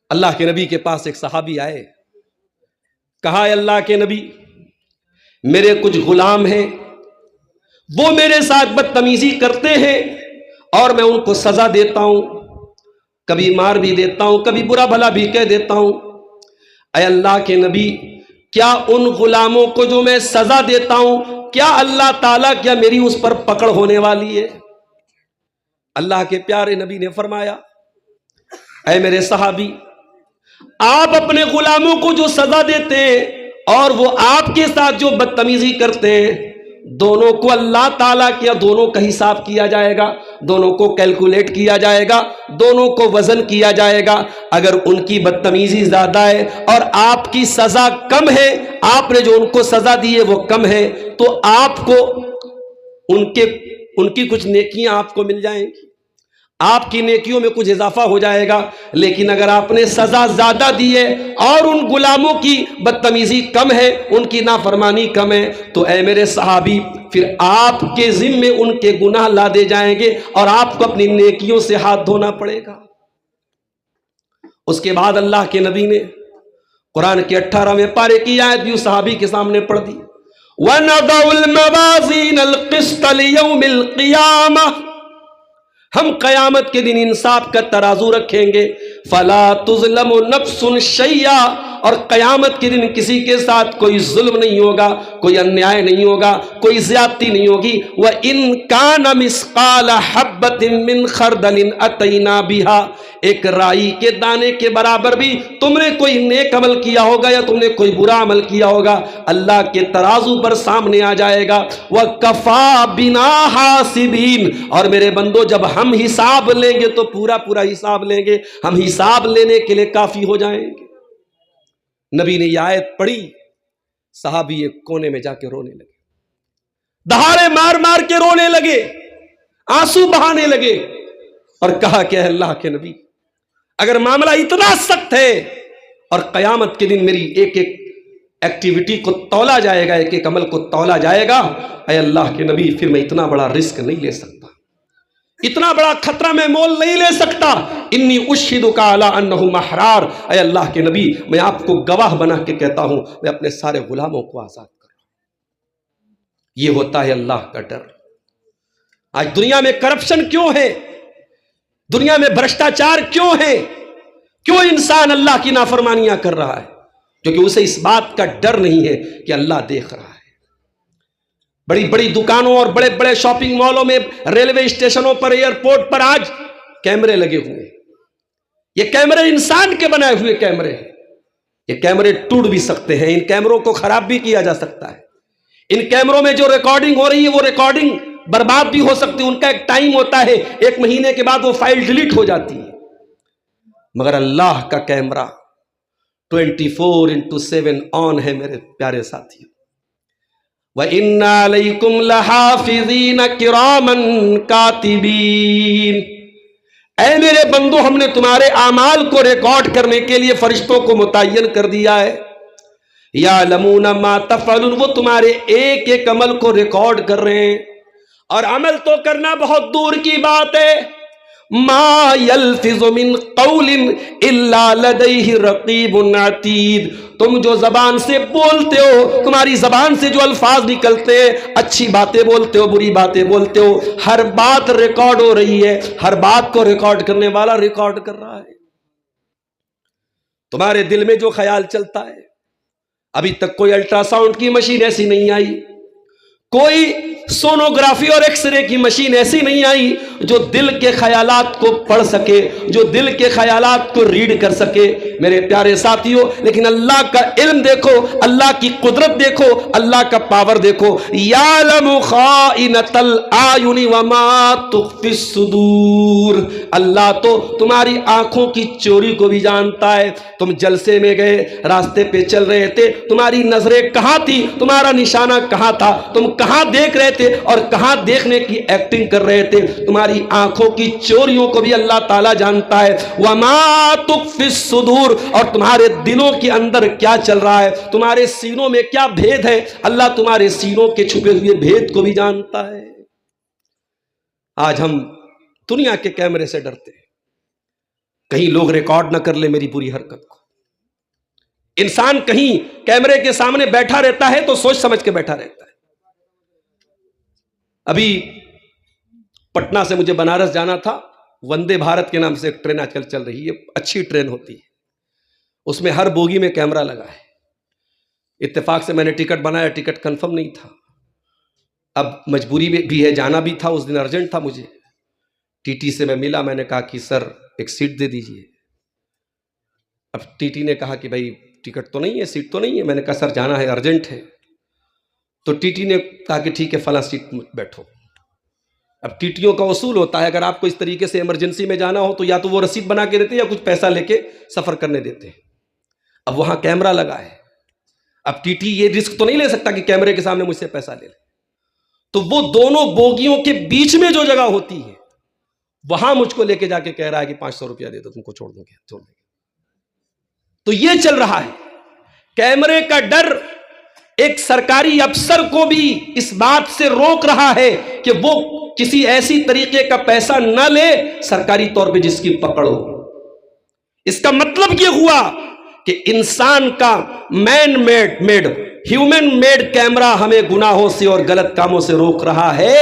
اللہ کے نبی کے پاس ایک صحابی آئے، کہا اے اللہ کے نبی، میرے کچھ غلام ہیں، وہ میرے ساتھ بدتمیزی کرتے ہیں اور میں ان کو سزا دیتا ہوں، کبھی مار بھی دیتا ہوں، کبھی برا بھلا بھی کہہ دیتا ہوں۔ اے اللہ کے نبی، کیا ان غلاموں کو جو میں سزا دیتا ہوں، کیا اللہ تعالیٰ کیا میری اس پر پکڑ ہونے والی ہے؟ اللہ کے پیارے نبی نے فرمایا، اے میرے صحابی، آپ اپنے غلاموں کو جو سزا دیتے ہیں اور وہ آپ کے ساتھ جو بدتمیزی کرتے ہیں، دونوں کو اللہ تعالیٰ کیا دونوں کا حساب کیا جائے گا، دونوں کو کیلکولیٹ کیا جائے گا، دونوں کو وزن کیا جائے گا۔ اگر ان کی بدتمیزی زیادہ ہے اور آپ کی سزا کم ہے، آپ نے جو ان کو سزا دی ہے وہ کم ہے، تو آپ کو ان کی کچھ نیکیاں آپ کو مل جائیں گی، آپ کی نیکیوں میں کچھ اضافہ ہو جائے گا۔ لیکن اگر آپ نے سزا زیادہ دی ہے اور ان غلاموں کی بدتمیزی کم ہے، ان کی نافرمانی کم ہے، تو اے میرے صحابی، پھر آپ کے ذمے ان کے گناہ لادے جائیں گے اور آپ کو اپنی نیکیوں سے ہاتھ دھونا پڑے گا۔ اس کے بعد اللہ کے نبی نے قرآن کے 18ویں پارے کی آیت بھی اس صحابی کے سامنے پڑھ دی، وَنَضَعُ الْمَوَازِينَ الْقِسْطَ لِيَوْمِ الْقِيَامَةِ، ہم قیامت کے دن انصاف کا ترازو رکھیں گے، فَلَا تُظْلَمُ نَفْسٌ شَيْئًا، اور قیامت کے دن کسی کے ساتھ کوئی ظلم نہیں ہوگا، کوئی انیائے نہیں ہوگا، کوئی زیادتی نہیں ہوگی۔ وَإِن كَانَ مِثْقَالَ حَبَّةٍ مِّنْ خَرْدَلٍ أَتَيْنَا بِهَا، ایک رائی کے دانے کے برابر بھی تم نے کوئی نیک عمل کیا ہوگا یا تم نے کوئی برا عمل کیا ہوگا، اللہ کے ترازو پر سامنے آ جائے گا۔ وَكَفَى بِنَا حَاسِبِينَ، اور میرے بندو، جب ہم حساب لیں گے تو پورا حساب لیں گے، ہم حساب لینے کے لیے کافی ہو جائیں گے۔ نبی نے یہ آیت پڑھی، صحابی ایک کونے میں جا کے رونے لگے، دہاڑے مار مار کے رونے لگے، آنسو بہانے لگے، اور کہا کہ اے اللہ کے نبی، اگر معاملہ اتنا سخت ہے اور قیامت کے دن میری ایک ایک ایکٹیویٹی کو تولا جائے گا، ایک ایک عمل کو تولا جائے گا، اے اللہ کے نبی، پھر میں اتنا بڑا رسک نہیں لے سکتا، اتنا بڑا خطرہ میں مول نہیں لے سکتا۔ انی اشہدک علی انہم احرار، اے اللہ کے نبی، میں آپ کو گواہ بنا کے کہتا ہوں، میں اپنے سارے غلاموں کو آزاد کر رہا ہوں۔ یہ ہوتا ہے اللہ کا ڈر۔ آج دنیا میں کرپشن کیوں ہے؟ دنیا میں بھرشٹاچار کیوں ہے؟ کیوں انسان اللہ کی نافرمانیاں کر رہا ہے؟ کیونکہ اسے اس بات کا ڈر نہیں ہے کہ اللہ دیکھ رہا ہے۔ بڑی بڑی دکانوں اور بڑے بڑے شاپنگ مالوں میں، ریلوے اسٹیشنوں پر، ایئرپورٹ پر آج کیمرے لگے ہوئے ہیں۔ یہ کیمرے انسان کے بنائے ہوئے کیمرے ہیں۔ یہ کیمرے ٹوٹ بھی سکتے ہیں، ان کیمروں کو خراب بھی کیا جا سکتا ہے۔ ان کیمروں میں جو ریکارڈنگ ہو رہی ہے وہ ریکارڈنگ برباد بھی ہو سکتی ہے، ان کا ایک ٹائم ہوتا ہے، 1 مہینے کے بعد وہ فائل ڈیلیٹ ہو جاتی ہے۔ مگر اللہ کا کیمرہ 24/7 آن ہے میرے پیارے ساتھیوں۔ وَإِنَّ عَلَيْكُمْ لَحَافِظِينَ كِرَامًا كَاتِبِينَ، اے میرے بندو، ہم نے تمہارے اعمال کو ریکارڈ کرنے کے لیے فرشتوں کو متعین کر دیا ہے۔ يَعْلَمُونَ مَا تَفْعَلُونَ، وہ تمہارے ایک ایک عمل کو ریکارڈ کر رہے ہیں، اور عمل تو کرنا بہت دور کی بات ہے۔ مَا يَلْفِظُ مِنْ قَوْلٍ إِلَّا لَدَيْهِ رَقِيبٌ عَتِيدٌ، تم جو زبان سے بولتے ہو، تمہاری زبان سے جو الفاظ نکلتے ہیں، اچھی باتیں بولتے ہو، بری باتیں بولتے ہو، ہر بات ریکارڈ ہو رہی ہے، ہر بات کو ریکارڈ کرنے والا ریکارڈ کر رہا ہے۔ تمہارے دل میں جو خیال چلتا ہے، ابھی تک کوئی الٹرا ساؤنڈ کی مشین ایسی نہیں آئی، کوئی سونوگرافی اور ایکس رے کی مشین ایسی نہیں آئی جو دل کے خیالات کو پڑھ سکے، جو دل کے خیالات کو ریڈ کر سکے میرے پیارے ساتھیوں۔ لیکن اللہ کا علم دیکھو، اللہ کی قدرت دیکھو، اللہ کا پاور دیکھو۔ یعلم خائنۃ الاعین وما تخفی الصدور، اللہ تو تمہاری آنکھوں کی چوری کو بھی جانتا ہے۔ تم جلسے میں گئے، راستے پہ چل رہے تھے، تمہاری نظریں کہاں تھی، تمہارا نشانہ کہاں تھا، تم کہاں دیکھ رہے تھے اور کہاں دیکھنے کی ایکٹنگ کر رہے تھے، تمہاری آنکھوں کی چوریوں کو بھی اللہ تعالیٰ جانتا ہے۔ وما تخفی الصدور، اور تمہارے دلوں کے اندر کیا چل رہا ہے، تمہارے سینوں میں کیا بھید ہے، اللہ تمہارے سینوں کے چھپے ہوئے بھید کو بھی جانتا ہے۔ آج ہم دنیا کے کیمرے سے ڈرتے ہیں، کہیں لوگ ریکارڈ نہ کر لے میری بری حرکت کو. انسان کہیں کیمرے کے سامنے بیٹھا رہتا ہے تو سوچ سمجھ کے بیٹھا رہتا ہے. ابھی پٹنہ سے مجھے بنارس جانا تھا. وندے بھارت کے نام سے ایک ٹرین آج کل چل رہی ہے, اچھی ٹرین ہوتی ہے, اس میں ہر بوگی میں کیمرہ لگا ہے. اتفاق سے میں نے ٹکٹ بنایا, ٹکٹ کنفرم نہیں تھا. اب مجبوری بھی ہے, جانا بھی تھا, اس دن ارجنٹ تھا مجھے. ٹی ٹی سے میں ملا, میں نے کہا کہ سر ایک سیٹ دے دیجئے. اب ٹی ٹی نے کہا کہ بھائی ٹکٹ تو نہیں ہے, سیٹ تو نہیں ہے. میں نے کہا سر جانا ہے, ارجنٹ ہے. تو ٹی ٹی نے کہا کہ ٹھیک ہے فلاں سیٹ بیٹھو. اب ٹی ٹیوں کا اصول ہوتا ہے اگر آپ کو اس طریقے سے ایمرجنسی میں جانا ہو تو یا تو وہ رسید بنا کے دیتے یا کچھ پیسہ لے کے سفر کرنے دیتے ہیں. اب وہاں کیمرہ لگا ہے, اب ٹی ٹی یہ رسک تو نہیں لے سکتا کہ کیمرے کے سامنے مجھ سے پیسہ لے لے. تو وہ دونوں بوگیوں کے بیچ میں جو جگہ ہوتی ہے وہاں مجھ کو لے کے جا کے کہہ رہا ہے کہ 500 روپیہ دے دو, تم کو چھوڑ دوں گے. تو یہ چل رہا ہے. کیمرے کا ڈر ایک سرکاری افسر کو بھی اس بات سے روک رہا ہے کہ وہ کسی ایسی طریقے کا پیسہ نہ لے سرکاری طور پہ جس کی پکڑ ہو. اس کا مطلب یہ ہوا کہ انسان کا man made human made camera ہمیں گناہوں سے اور غلط کاموں سے روک رہا ہے,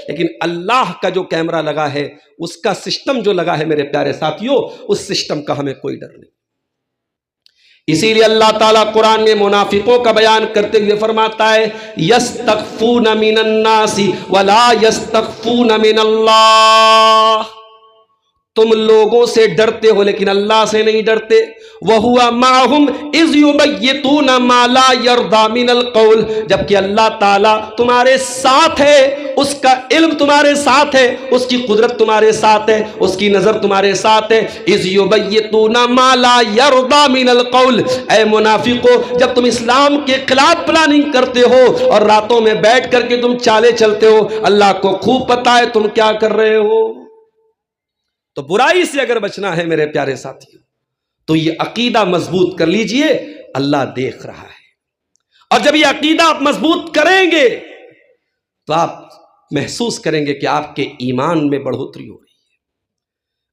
لیکن اللہ کا جو کیمرہ لگا ہے, اس کا سسٹم جو لگا ہے میرے پیارے ساتھیوں, اس سسٹم کا ہمیں کوئی ڈر نہیں. اسی لیے اللہ تعالیٰ قرآن میں منافقوں کا بیان کرتے ہوئے فرماتا ہے یستخفون من الناس ولا یستخفون من اللہ. تم لوگوں سے ڈرتے ہو لیکن اللہ سے نہیں ڈرتے. وَهُوَ مَعَهُمْ إِذْ يُبَيِّتُونَ مَا لَا يَرْضَى مِنَ الْقَوْلِ. جبکہ اللہ تعالیٰ تمہارے ساتھ ہے, اس کا علم تمہارے ساتھ ہے, اس کی قدرت تمہارے ساتھ ہے, اس کی نظر تمہارے ساتھ ہے. إِذْ يُبَيِّتُونَ مَا لَا يَرْضَى مِنَ الْقَوْلِ. اے منافقو, جب تم اسلام کے خلاف پلاننگ کرتے ہو اور راتوں میں بیٹھ کر کے تم چالے چلتے ہو, اللہ کو خوب پتا ہے تم کیا کر رہے ہو. تو برائی سے اگر بچنا ہے میرے پیارے ساتھیوں تو یہ عقیدہ مضبوط کر لیجئے, اللہ دیکھ رہا ہے. اور جب یہ عقیدہ آپ مضبوط کریں گے تو آپ محسوس کریں گے کہ آپ کے ایمان میں بڑھوتری ہو رہی ہے.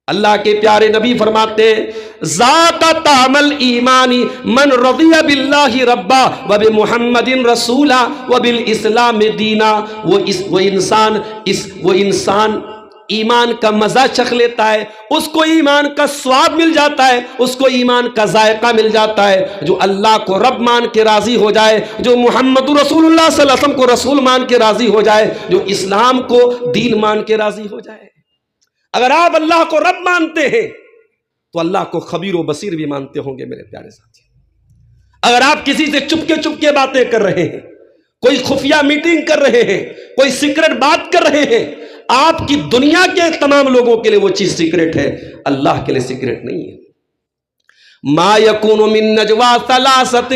اللہ کے پیارے نبی فرماتے ہیں ذات تعمل ایمانی من رضی باللہ ربا وبمحمد رسولا وبالاسلام دینا. وہ انسان ایمان کا مزہ چکھ لیتا ہے, اس کو ایمان کا سواد مل جاتا ہے, اس کو ایمان کا ذائقہ مل جاتا ہے جو اللہ کو رب مان کے راضی ہو جائے, جو محمد رسول اللہ صلی اللہ علیہ وسلم کو رسول مان کے راضی ہو جائے, جو اسلام کو دین مان کے راضی ہو جائے. اگر آپ اللہ کو رب مانتے ہیں تو اللہ کو خبیر و بصیر بھی مانتے ہوں گے میرے پیارے ساتھی. اگر آپ کسی سے چپ کے باتیں کر رہے ہیں, کوئی خفیہ میٹنگ کر رہے ہیں, کوئی سیکرٹ بات کر رہے ہیں, آپ کی دنیا کے تمام لوگوں کے لیے وہ چیز سیکرٹ ہے, اللہ کے لیے سیکرٹ نہیں ہے. ما یکون من نجوا ثلاثۃ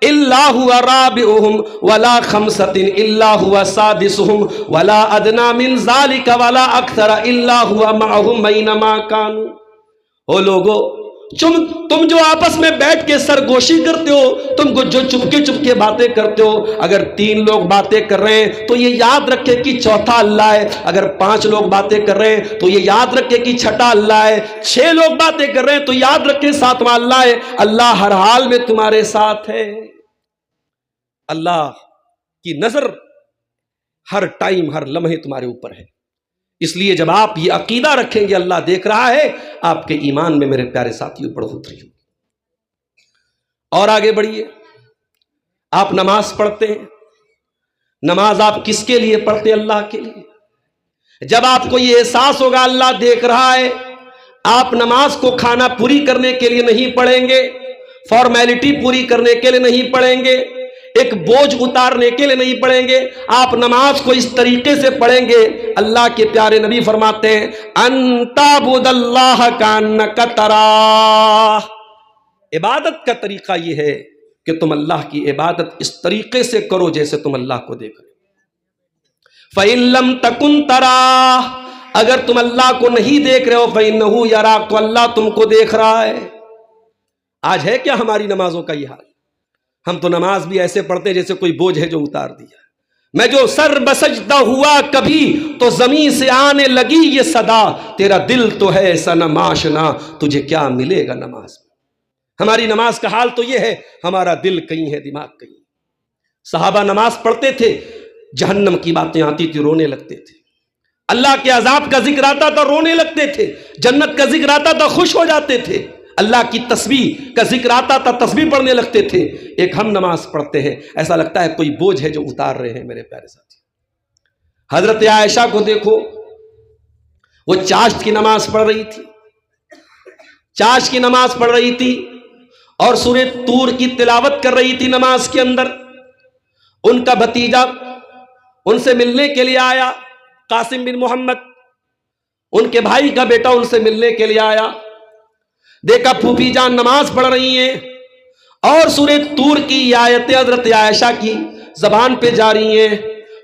الا هو رابعهم ولا خمسۃ الا هو سادسهم ولا ادنى من ذلك ولا اکثر الا هو معهم اينما كانوا. او لوگو, تم جو آپس میں بیٹھ کے سرگوشی کرتے ہو, تم کو جو چپکے باتیں کرتے ہو, اگر 3 لوگ باتیں کر رہے ہیں تو یہ یاد رکھے کہ چوتھا اللہ ہے. اگر 5 لوگ باتیں کر رہے ہیں تو یہ یاد رکھے کہ چھٹا اللہ ہے. 6 لوگ باتیں کر رہے ہیں تو یاد رکھے 7واں اللہ ہے. اللہ ہر حال میں تمہارے ساتھ ہے. اللہ کی نظر ہر ٹائم ہر لمحے تمہارے اوپر ہے. اس لیے جب آپ یہ عقیدہ رکھیں گے اللہ دیکھ رہا ہے, آپ کے ایمان میں میرے پیارے ساتھیوں بڑھوتری ہوگی. اور آگے بڑھیے. آپ نماز پڑھتے ہیں, نماز آپ کس کے لیے پڑھتے ہیں؟ اللہ کے لیے. جب آپ کو یہ احساس ہوگا اللہ دیکھ رہا ہے, آپ نماز کو کھانا پوری کرنے کے لیے نہیں پڑھیں گے, فارمیلٹی پوری کرنے کے لیے نہیں پڑھیں گے, ایک بوجھ اتارنے کے لیے نہیں پڑھیں گے. آپ نماز کو اس طریقے سے پڑھیں گے. اللہ کے پیارے نبی فرماتے ہیں ان تعبد اللہ کانک تراہ. عبادت کا طریقہ یہ ہے کہ تم اللہ کی عبادت اس طریقے سے کرو جیسے تم اللہ کو دیکھ رہے. فَإِن لَمْ تَكُنْ تَرَاهُ, اگر تم اللہ کو نہیں دیکھ رہے ہو, فَإِنَّهُ يَرَاكَ, تو اللہ تم کو دیکھ رہا ہے. آج ہے کیا ہماری نمازوں کا یہ حال؟ ہم تو نماز بھی ایسے پڑھتے ہیں جیسے کوئی بوجھ ہے جو اتار دیا. میں جو سر بسجدہ ہوا کبھی تو زمین سے آنے لگی یہ صدا، تیرا دل تو ہے صنم آشنا تجھے کیا ملے گا نماز میں۔ ہماری نماز کا حال تو یہ ہے، ہمارا دل کہیں ہے دماغ کہیں۔ صحابہ نماز پڑھتے تھے، جہنم کی باتیں آتی تھی رونے لگتے تھے، اللہ کے عذاب کا ذکر آتا تھا رونے لگتے تھے، جنت کا ذکر آتا تھا خوش ہو جاتے تھے، اللہ کی تسبیح کا ذکر آتا تھا تسبیح پڑھنے لگتے تھے۔ ایک ہم نماز پڑھتے ہیں ایسا لگتا ہے کوئی بوجھ ہے جو اتار رہے ہیں۔ میرے پیارے ساتھی، حضرت عائشہ کو دیکھو، وہ چاشت کی نماز پڑھ رہی تھی، چاشت کی نماز پڑھ رہی تھی اور سورہ طور کی تلاوت کر رہی تھی نماز کے اندر۔ ان کا بھتیجا ان سے ملنے کے لیے آیا، قاسم بن محمد، ان کے بھائی کا بیٹا ان سے ملنے کے لیے آیا، دیکھا پھوپھی جان نماز پڑھ رہی ہیں اور سورہ طور کی یہ آیتیں حضرت عائشہ کی زبان پہ جا رہی ہیں۔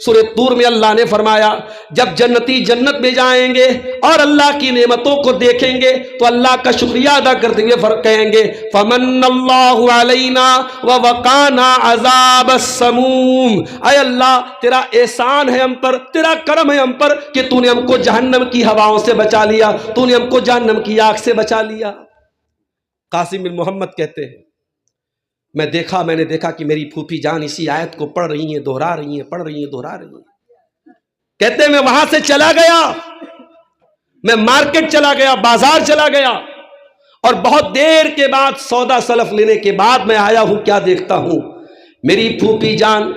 سورہ طور میں اللہ نے فرمایا جب جنتی جنت میں جائیں گے اور اللہ کی نعمتوں کو دیکھیں گے تو اللہ کا شکریہ ادا کرتے ہوئے کہیں گے فمن اللہ علینا ووقانا عذاب السموم، اے اللہ تیرا احسان ہے ہم پر، تیرا کرم ہے ہم پر کہ تو نے ہم کو جہنم کی ہواؤں سے بچا لیا، تو نے ہم کو جہنم کی آگ سے بچا لیا۔ قاسم بن محمد کہتے ہیں میں نے دیکھا کہ میری پھوپھی جان اسی آیت کو پڑھ رہی ہیں، دہرا رہی ہیں، پڑھ رہی ہیں، دہرا رہی ہیں۔ کہتے ہیں میں وہاں سے چلا گیا، میں مارکیٹ چلا گیا، بازار چلا گیا اور بہت دیر کے بعد سودا سلف لینے کے بعد میں آیا ہوں، کیا دیکھتا ہوں میری پھوپھی جان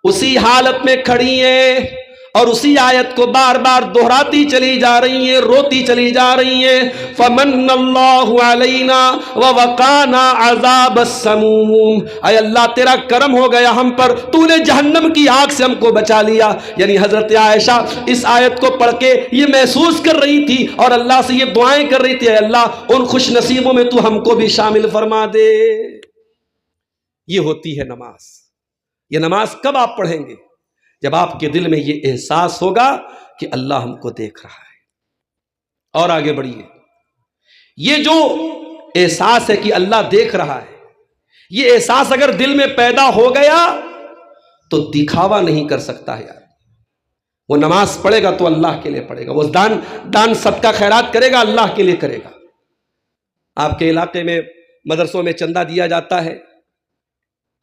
اسی حالت میں کھڑی ہیں اور اسی آیت کو بار بار دہراتی چلی جا رہی ہیں، روتی چلی جا رہی ہیں فمن اللہ علینا ووقانا عذاب السموم، اے اللہ تیرا کرم ہو گیا ہم پر، تو نے جہنم کی آگ سے ہم کو بچا لیا۔ یعنی حضرت عائشہ اس آیت کو پڑھ کے یہ محسوس کر رہی تھی اور اللہ سے یہ دعائیں کر رہی تھی اے اللہ ان خوش نصیبوں میں تو ہم کو بھی شامل فرما دے۔ یہ ہوتی ہے نماز۔ یہ نماز کب آپ پڑھیں گے؟ جب آپ کے دل میں یہ احساس ہوگا کہ اللہ ہم کو دیکھ رہا ہے۔ اور آگے بڑھیے، یہ جو احساس ہے کہ اللہ دیکھ رہا ہے، یہ احساس اگر دل میں پیدا ہو گیا تو دکھاوا نہیں کر سکتا ہے۔ وہ نماز پڑھے گا تو اللہ کے لیے پڑھے گا، وہ دان صدقہ خیرات کرے گا اللہ کے لیے کرے گا۔ آپ کے علاقے میں مدرسوں میں چندہ دیا جاتا ہے،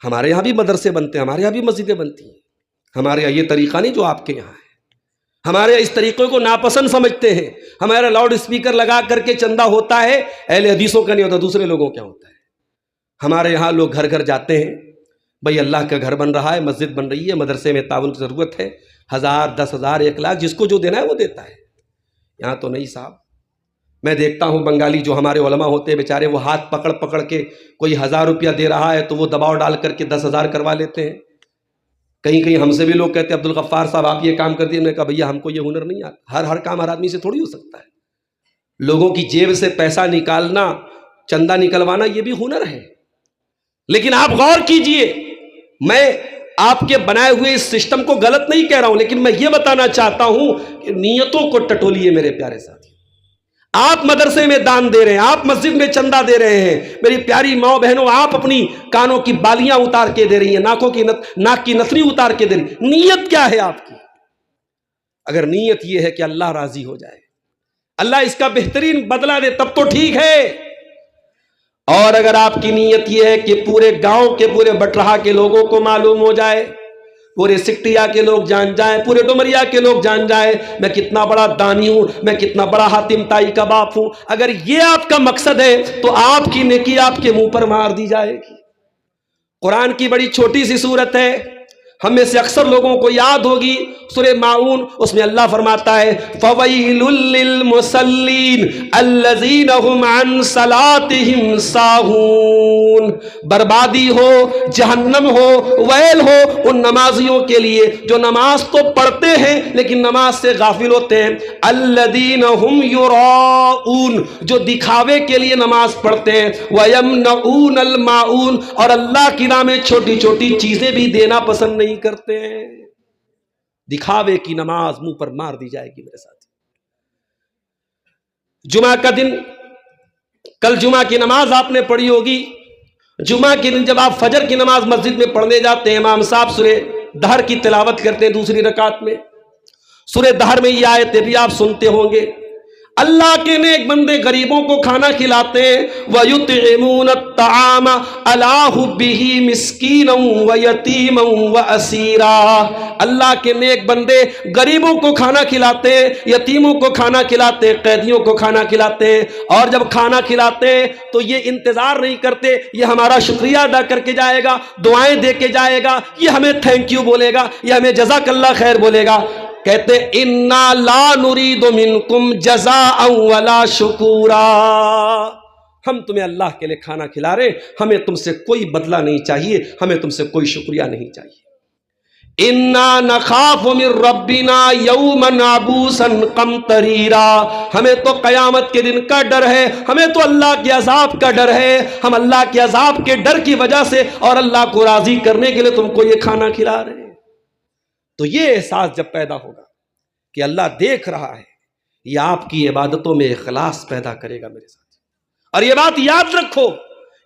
ہمارے یہاں بھی مدرسے بنتے ہیں، ہمارے یہاں بھی مسجدیں بنتی ہیں، ہمارے یہاں یہ طریقہ نہیں جو آپ کے یہاں ہے، ہمارے اس طریقے کو ناپسند سمجھتے ہیں۔ ہمارا لاؤڈ اسپیکر لگا کر کے چندہ ہوتا ہے، اہل حدیثوں کا نہیں ہوتا، دوسرے لوگوں کا ہوتا ہے۔ ہمارے یہاں لوگ گھر گھر جاتے ہیں، بھئی اللہ کا گھر بن رہا ہے، مسجد بن رہی ہے، مدرسے میں تعاون کی ضرورت ہے، 1000 10,000 1 لاکھ جس کو جو دینا ہے وہ دیتا ہے۔ یہاں تو نہیں صاحب، میں دیکھتا ہوں بنگالی جو ہمارے علماء ہوتے ہیں بیچارے، وہ ہاتھ پکڑ پکڑ کے کوئی 1000 روپیہ دے رہا ہے تو وہ دباؤ ڈال کر کے 10,000 کروا لیتے ہیں۔ کہیں کہیں ہم سے بھی لوگ کہتے ہیں عبدالغفار صاحب آپ یہ کام کر دیے، میں نے کہا بھیا ہم کو یہ ہنر نہیں آتا، ہر کام ہر آدمی سے تھوڑی ہو سکتا ہے۔ لوگوں کی جیب سے پیسہ نکالنا، چندہ نکلوانا یہ بھی ہنر ہے۔ لیکن آپ غور کیجئے، میں آپ کے بنائے ہوئے اس سسٹم کو غلط نہیں کہہ رہا ہوں، لیکن میں یہ بتانا چاہتا ہوں کہ نیتوں کو ٹٹولیے میرے پیارے ساتھی۔ آپ مدرسے میں دان دے رہے ہیں، آپ مسجد میں چندہ دے رہے ہیں، میری پیاری ماں بہنوں آپ اپنی کانوں کی بالیاں اتار کے دے رہی ہیں، ناک کی نتنی اتار کے دے رہی ہیں۔ نیت کیا ہے آپ کی؟ اگر نیت یہ ہے کہ اللہ راضی ہو جائے، اللہ اس کا بہترین بدلہ دے، تب تو ٹھیک ہے۔ اور اگر آپ کی نیت یہ ہے کہ پورے گاؤں کے، پورے بٹرہا کے لوگوں کو معلوم ہو جائے، پورے سکٹیا کے لوگ جان جائیں، پورے ڈومریا کے لوگ جان جائیں میں کتنا بڑا دانی ہوں، میں کتنا بڑا حاتم تائی کا باپ ہوں، اگر یہ آپ کا مقصد ہے تو آپ کی نیکی آپ کے منہ پر مار دی جائے گی۔ قرآن کی بڑی چھوٹی سی سورت ہے، ہم میں سے اکثر لوگوں کو یاد ہوگی، سورہ ماعون، اس میں اللہ فرماتا ہے فَوَيْلٌ لِّلْمُصَلِّينَ الَّذِينَ هُمْ عَنْ صَلَاتِهِمْ سَاهُونَ، بربادی ہو، جہنم ہو، ویل ہو ان نمازیوں کے لیے جو نماز تو پڑھتے ہیں لیکن نماز سے غافل ہوتے ہیں، الَّذِينَ هُمْ يُرَاءُونَ جو دکھاوے کے لیے نماز پڑھتے ہیں، وَيَمْنَعُونَ الْمَاعُونَ اور اللہ کی راہ میں چھوٹی چھوٹی چیزیں بھی دینا پسند نہیں کرتے ہیں۔ دکھاوے کی نماز منہ پر مار دی جائے گی میرے ساتھ۔ جمعہ کا دن، کل جمعہ کی نماز آپ نے پڑھی ہوگی، جمعہ کے دن جب آپ فجر کی نماز مسجد میں پڑھنے جاتے ہیں، امام صاحب سورہ دہر کی تلاوت کرتے ہیں دوسری رکعت میں. سورہ دہر میں یہ آیتیں بھی آپ سنتے ہوں گے. اللہ کے نیک بندے غریبوں کو کھانا کھلاتے ہیں. وَيُطْعِمُونَ الطَّعَامَ عَلَىٰ حُبِّهِ مِسْكِينًا وَيَتِيمًا وَأَسِيرًا. اللہ کے نیک بندے غریبوں کو کھانا کھلاتے ہیں, یتیموں کو کھانا کھلاتے ہیں, قیدیوں کو کھانا کھلاتے ہیں. اور جب کھانا کھلاتے ہیں تو یہ انتظار نہیں کرتے یہ ہمارا شکریہ ادا کر کے جائے گا, دعائیں دے کے جائے گا, یہ ہمیں تھینک یو بولے گا, یہ ہمیں جزاک اللہ خیر بولے گا. کہتے انا لا نرید منکم جزاء ولا شکورا. ہم تمہیں اللہ کے لیے کھانا کھلا رہے, ہمیں تم سے کوئی بدلہ نہیں چاہیے, ہمیں تم سے کوئی شکریہ نہیں چاہیے. انا نخاف من ربنا یوما عبوسا قمطریرا. ہمیں تو قیامت کے دن کا ڈر ہے, ہمیں تو اللہ کے عذاب کا ڈر ہے. ہم اللہ کے عذاب کے ڈر کی وجہ سے اور اللہ کو راضی کرنے کے لیے تم کو یہ کھانا کھلا رہے ہیں. تو یہ احساس جب پیدا ہوگا کہ اللہ دیکھ رہا ہے, یہ آپ کی عبادتوں میں اخلاص پیدا کرے گا میرے ساتھ. اور یہ بات یاد رکھو,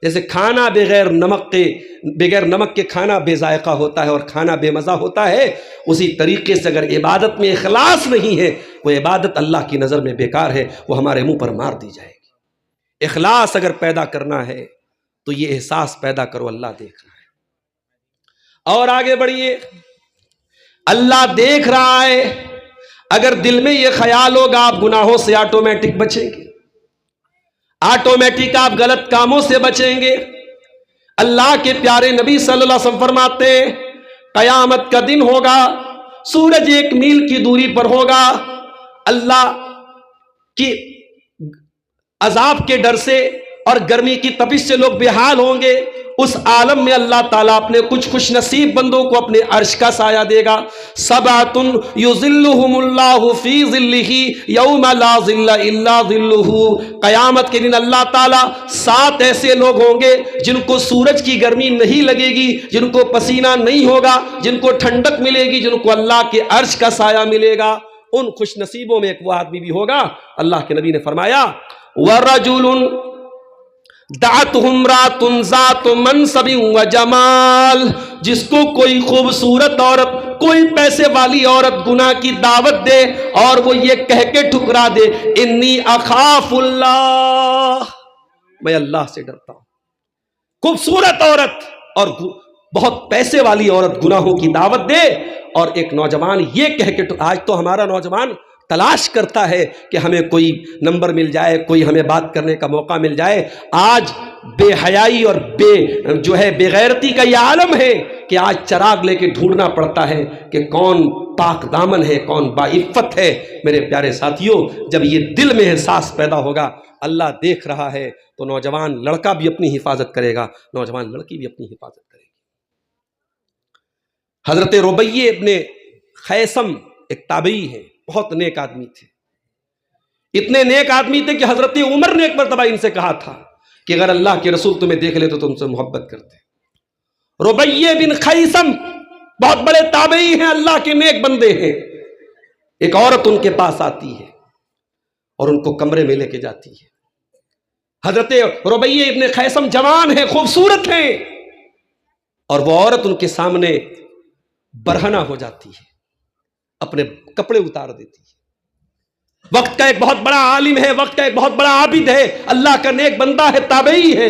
جیسے کھانا بغیر نمک کے کھانا بے ذائقہ ہوتا ہے اور کھانا بے مزہ ہوتا ہے, اسی طریقے سے اگر عبادت میں اخلاص نہیں ہے وہ عبادت اللہ کی نظر میں بیکار ہے, وہ ہمارے منہ پر مار دی جائے گی. اخلاص اگر پیدا کرنا ہے تو یہ احساس پیدا کرو اللہ دیکھ رہا ہے. اور آگے بڑھیے, اللہ دیکھ رہا ہے. اگر دل میں یہ خیال ہوگا آپ گناہوں سے آٹومیٹک بچیں گے, آٹومیٹک آپ غلط کاموں سے بچیں گے. اللہ کے پیارے نبی صلی اللہ علیہ وسلم فرماتے ہیں قیامت کا دن ہوگا, سورج 1 میل کی دوری پر ہوگا. اللہ کی عذاب کے ڈر سے اور گرمی کی تپش سے لوگ بے حال ہوں گے. اس عالم میں اللہ تعالیٰ اپنے کچھ خوش نصیب بندوں کو اپنے عرش کا سایہ دے گا. سبعۃ یظلھم اللہ فی ظلہ یوم لا ظل الا ظلہ. قیامت کے دن اللہ تعالیٰ 7 ایسے لوگ ہوں گے جن کو سورج کی گرمی نہیں لگے گی, جن کو پسینہ نہیں ہوگا, جن کو ٹھنڈک ملے گی, جن کو اللہ کے عرش کا سایہ ملے گا. ان خوش نصیبوں میں ایک وہ آدمی بھی ہوگا, اللہ کے نبی نے فرمایا ورجل دعته امرأة ذات منصب و جمال. جس کو کوئی خوبصورت عورت, کوئی پیسے والی عورت گناہ کی دعوت دے اور وہ یہ کہہ کے ٹھکرا دے انی اخاف اللہ, میں اللہ سے ڈرتا ہوں. خوبصورت عورت اور بہت پیسے والی عورت گناہوں کی دعوت دے, اور ایک نوجوان یہ کہہ کے, آج تو ہمارا نوجوان تلاش کرتا ہے کہ ہمیں کوئی نمبر مل جائے, کوئی ہمیں بات کرنے کا موقع مل جائے. آج بے حیائی اور بے غیرتی کا یہ عالم ہے کہ آج چراغ لے کے ڈھونڈنا پڑتا ہے کہ کون پاک دامن ہے, کون باعفت ہے. میرے پیارے ساتھیوں, جب یہ دل میں احساس پیدا ہوگا اللہ دیکھ رہا ہے تو نوجوان لڑکا بھی اپنی حفاظت کرے گا, نوجوان لڑکی بھی اپنی حفاظت کرے گی. حضرت ربیع ابن خیثم ایک تابعی ہے, بہت نیک آدمی تھے. اتنے نیک آدمی تھے کہ حضرت عمر نے ایک مرتبہ ان سے کہا تھا کہ اگر اللہ کے رسول تمہیں دیکھ لے تو تم سے محبت کرتے. ربیع بن خیثم بہت بڑے تابعی ہیں, اللہ کے نیک بندے ہیں. ایک عورت ان کے پاس آتی ہے اور ان کو کمرے میں لے کے جاتی ہے. حضرت ربیع ابن خیثم جوان ہیں, خوبصورت ہیں, اور وہ عورت ان کے سامنے برہنہ ہو جاتی ہے, اپنے کپڑے اتار دیتی ہے. وقت کا ایک بہت بڑا عالم ہے, وقت کا ایک بہت بڑا عابد ہے, اللہ کا نیک بندہ ہے, تابعی ہے,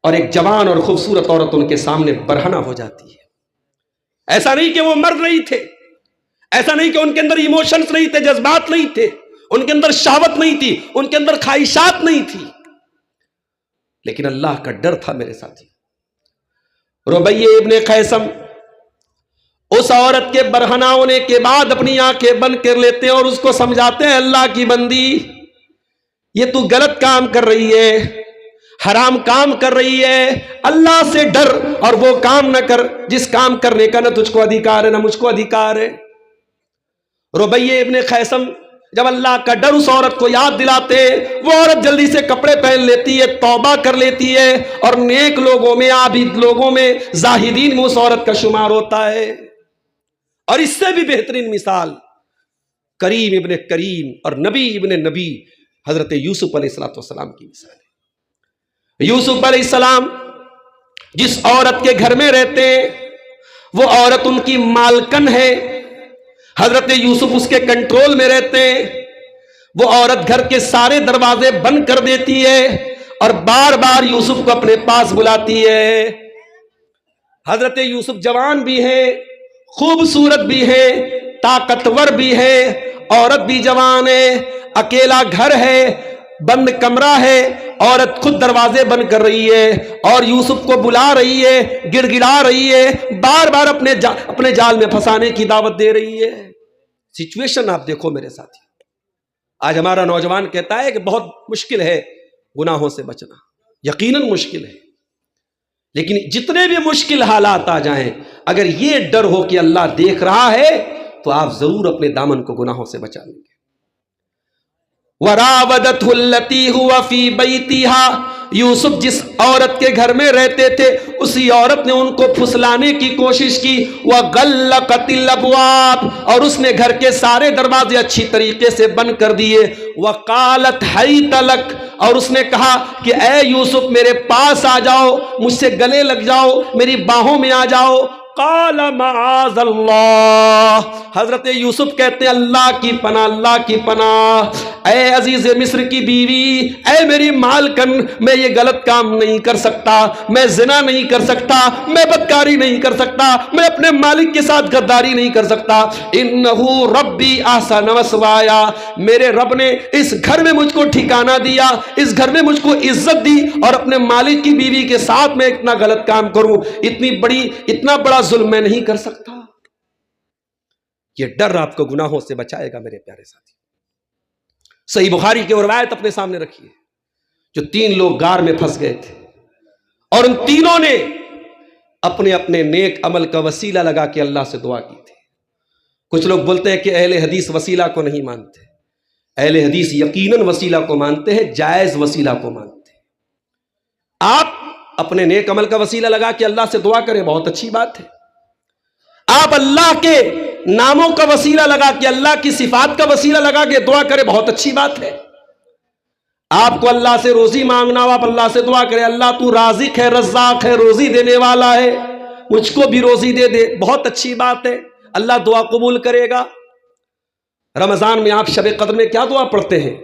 اور ایک جوان اور خوبصورت عورت ان کے سامنے برہنہ ہو جاتی ہے. ایسا نہیں کہ وہ مرد نہیں تھے, ایسا نہیں کہ ان کے اندر ایموشنز نہیں تھے, جذبات نہیں تھے, ان کے اندر شہوت نہیں تھی, ان کے اندر خواہشات نہیں تھی, لیکن اللہ کا ڈر تھا. میرے ساتھی, ربیع ابن خیثم اس عورت کے برہنہ ہونے کے بعد اپنی آنکھیں بند کر لیتے ہیں اور اس کو سمجھاتے ہیں اللہ کی بندی, یہ تو غلط کام کر رہی ہے, حرام کام کر رہی ہے, اللہ سے ڈر اور وہ کام نہ کر جس کام کرنے کا نہ تجھ کو ادھیکار ہے نہ مجھ کو ادھیکار ہے. ربیع ابن خیثم جب اللہ کا ڈر اس عورت کو یاد دلاتے, وہ عورت جلدی سے کپڑے پہن لیتی ہے, توبہ کر لیتی ہے, اور نیک لوگوں میں, عابد لوگوں میں, زاہدین میں اس عورت کا شمار ہوتا ہے. اور اس سے بھی بہترین مثال کریم ابن کریم اور نبی ابن نبی حضرت یوسف علیہ السلام کی مثال ہے. یوسف علیہ السلام جس عورت کے گھر میں رہتے ہیں, وہ عورت ان کی مالکن ہے، حضرت یوسف اس کے کنٹرول میں رہتے ہیں. وہ عورت گھر کے سارے دروازے بند کر دیتی ہے اور بار بار یوسف کو اپنے پاس بلاتی ہے. حضرت یوسف جوان بھی ہیں، خوبصورت بھی ہیں، طاقتور بھی ہے، عورت بھی جوان ہے، اکیلا گھر ہے، بند کمرہ ہے، عورت خود دروازے بند کر رہی ہے اور یوسف کو بلا رہی ہے، گڑ گڑا رہی ہے، بار بار اپنے جال میں پھنسانے کی دعوت دے رہی ہے. سچویشن آپ دیکھو میرے ساتھی. آج ہمارا نوجوان کہتا ہے کہ بہت مشکل ہے گناہوں سے بچنا، یقیناً مشکل ہے، لیکن جتنے بھی مشکل حالات آ جائیں، اگر یہ ڈر ہو کہ اللہ دیکھ رہا ہے تو آپ ضرور اپنے دامن کو گناہوں سے بچا لیں گے. وراودته التي هو في بيتها، یوسف جس عورت کے گھر میں رہتے تھے اسی عورت نے ان کو پھسلانے کی کوشش کی. وغلقت الابواب، اور اس نے گھر کے سارے دروازے اچھی طریقے سے بند کر دیے. وقالت حیت لک، اور اس نے کہا کہ اے یوسف میرے پاس آ جاؤ، مجھ سے گلے لگ جاؤ، میری باہوں میں آ جاؤ. قال معاذ اللہ، حضرت یوسف کہتے ہیں اللہ کی پناہ، اللہ کی پناہ. اے عزیز مصر کی بیوی، اے میری مالکن، میں یہ غلط کام نہیں کر سکتا، میں زنا نہیں کر سکتا، میں بدکاری نہیں کر سکتا، میں اپنے مالک کے ساتھ غداری نہیں کر سکتا. انہو ربی احسن مثوایا، میرے رب نے اس گھر میں مجھ کو ٹھکانہ دیا، اس گھر میں مجھ کو عزت دی، اور اپنے مالک کی بیوی کے ساتھ میں اتنا غلط کام کروں، اتنا بڑا ظلم میں نہیں کر سکتا. یہ ڈر آپ کو گناہوں سے بچائے گا میرے پیارے ساتھی. صحیح بخاری کی روایت اپنے سامنے رکھیے، جو 3 لوگ غار میں پھنس گئے تھے اور ان تینوں نے اپنے اپنے نیک عمل کا وسیلہ لگا کے اللہ سے دعا کی تھی. کچھ لوگ بولتے ہیں کہ اہل حدیث وسیلہ کو نہیں مانتے. اہل حدیث یقیناً وسیلہ کو مانتے ہیں، جائز وسیلہ کو مانتے ہیں. آپ اپنے نیک عمل کا وسیلہ لگا کے اللہ سے دعا کریں، بہت اچھی بات ہے. آپ اللہ کے ناموں کا وسیلہ لگا کے، اللہ کی صفات کا وسیلہ لگا کے دعا کریں، بہت اچھی بات ہے. آپ کو اللہ سے روزی مانگنا ہو، آپ اللہ سے دعا کریں اللہ تو رازق ہے، رزاق ہے، روزی دینے والا ہے، مجھ کو بھی روزی دے دے، بہت اچھی بات ہے، اللہ دعا قبول کرے گا. رمضان میں آپ شب قدر میں کیا دعا پڑھتے ہیں؟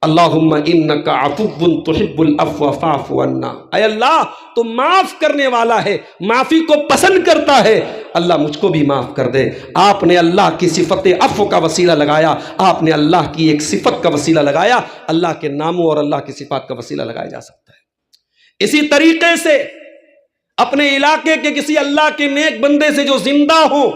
اللہم انکا عفو تحب العفو فاعف عنا، اے اللہ تو معاف کرنے والا ہے، معافی کو پسند کرتا ہے، اللہ مجھ کو بھی معاف کر دے. آپ نے اللہ کی صفت عفو کا وسیلہ لگایا، آپ نے اللہ کی ایک صفت کا وسیلہ لگایا. اللہ کے ناموں اور اللہ کی صفات کا وسیلہ لگایا جا سکتا ہے. اسی طریقے سے اپنے علاقے کے کسی اللہ کے نیک بندے سے جو زندہ ہوں،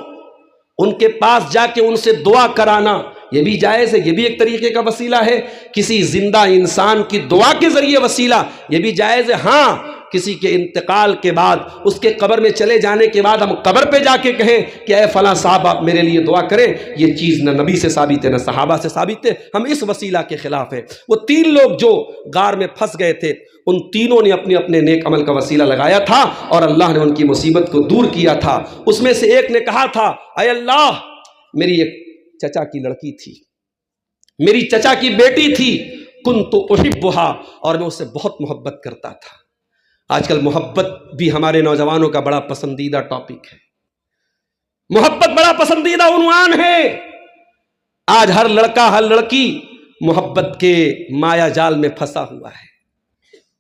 ان کے پاس جا کے ان سے دعا کرانا، یہ بھی جائز ہے، یہ بھی ایک طریقے کا وسیلہ ہے. کسی زندہ انسان کی دعا کے ذریعے وسیلہ، یہ بھی جائز ہے. ہاں، کسی کے انتقال کے بعد، اس کے قبر میں چلے جانے کے بعد ہم قبر پہ جا کے کہیں کہ اے فلاں صاحب آپ میرے لیے دعا کریں، یہ چیز نہ نبی سے ثابت ہے نہ صحابہ سے ثابت ہے، ہم اس وسیلہ کے خلاف ہیں. وہ 3 لوگ جو غار میں پھنس گئے تھے، ان تینوں نے اپنے اپنے نیک عمل کا وسیلہ لگایا تھا اور اللہ نے ان کی مصیبت کو دور کیا تھا. اس میں سے ایک نے کہا تھا اے اللہ، میری ایک چچا کی لڑکی تھی، میری چچا کی بیٹی تھی، کنت احبھا، اور میں اس سے بہت محبت کرتا تھا. آج کل محبت بھی ہمارے نوجوانوں کا بڑا پسندیدہ ٹاپک ہے، محبت بڑا پسندیدہ عنوان ہے. آج ہر لڑکا ہر لڑکی محبت کے مایا جال میں پھنسا ہوا ہے.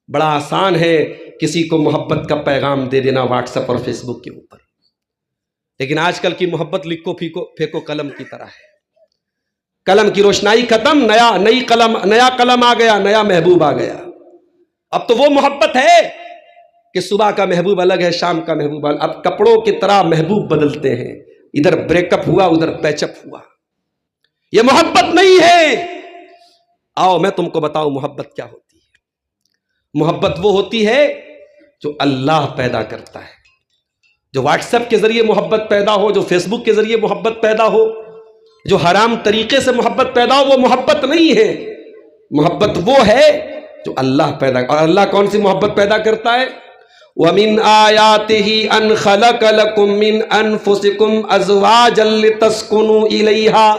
بڑا آسان ہے کسی کو محبت کا پیغام دے دینا واٹس ایپ اور فیس بک کے اوپر، لیکن آج کل کی محبت لکھو پھینکو قلم کی طرح ہے. قلم کی روشنائی ختم، نیا قلم آ گیا، نیا محبوب آ گیا. اب تو وہ محبت ہے کہ صبح کا محبوب الگ ہے، شام کا محبوب الگ. اب کپڑوں کی طرح محبوب بدلتے ہیں، ادھر بریک اپ ہوا ادھر پیچ اپ ہوا. یہ محبت نہیں ہے. آؤ میں تم کو بتاؤں محبت کیا ہوتی ہے. محبت وہ ہوتی ہے جو اللہ پیدا کرتا ہے. جو واٹس ایپ کے ذریعے محبت پیدا ہو، جو فیس بک کے ذریعے محبت پیدا ہو، جو حرام طریقے سے محبت پیدا ہو، وہ محبت نہیں ہے. محبت وہ ہے جو اللہ پیدا، اور اللہ کون سی محبت پیدا کرتا ہے؟ وَمِنْ آيَاتِهِ أَنْ خَلَقَ لَكُم مِّنْ أَنفُسِكُمْ أَزْوَاجًا لِتَسْكُنُوا إِلَيْهَا.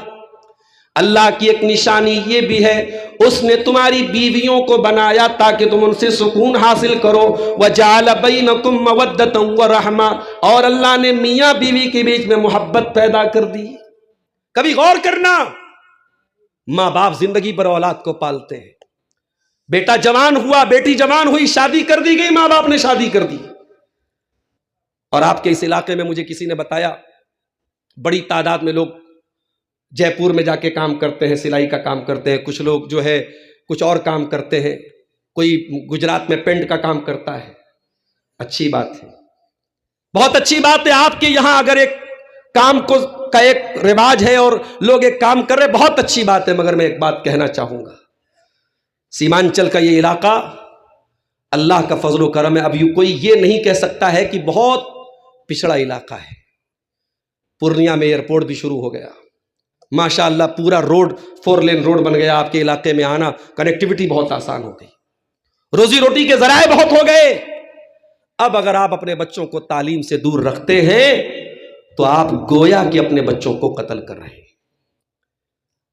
اللہ کی ایک نشانی یہ بھی ہے اس نے تمہاری بیویوں کو بنایا تاکہ تم ان سے سکون حاصل کرو. وَجَعَلَ بَيْنَكُمْ مَوَدَّةً وَرَحْمَةً، اور اللہ نے میاں بیوی کے بیچ میں محبت پیدا کر دی. کبھی غور کرنا، ماں باپ زندگی پر اولاد کو پالتے ہیں. بیٹا جوان ہوا، بیٹی جوان ہوئی، شادی کر دی گئی، ماں باپ نے شادی کر دی. اور آپ کے اس علاقے میں مجھے کسی نے بتایا بڑی تعداد میں لوگ جے پور میں جا کے کام کرتے ہیں، سلائی کا کام کرتے ہیں. کچھ لوگ جو ہے کچھ اور کام کرتے ہیں، کوئی گجرات میں پینٹ کا کام کرتا ہے. اچھی بات ہے، بہت اچھی بات ہے. آپ کے یہاں اگر ایک کام کا ایک رواج ہے اور لوگ ایک کام کر رہے، بہت اچھی بات ہے. مگر میں ایک بات کہنا چاہوں گا، سیمانچل کا یہ علاقہ اللہ کا فضل و کرم ہے. اب کوئی یہ نہیں کہہ سکتا ہے کہ بہت پچھڑا علاقہ ہے. پورنیہ میں ایئرپورٹ بھی شروع ہو گیا، ماشاءاللہ پورا روڈ 4 لین روڈ بن گیا. آپ کے علاقے میں آنا، کنیکٹیوٹی بہت آسان ہو گئی، روزی روٹی کے ذرائع بہت ہو گئے. اب اگر آپ اپنے بچوں کو تعلیم سے دور رکھتے ہیں تو آپ گویا کہ اپنے بچوں کو قتل کر رہے ہیں.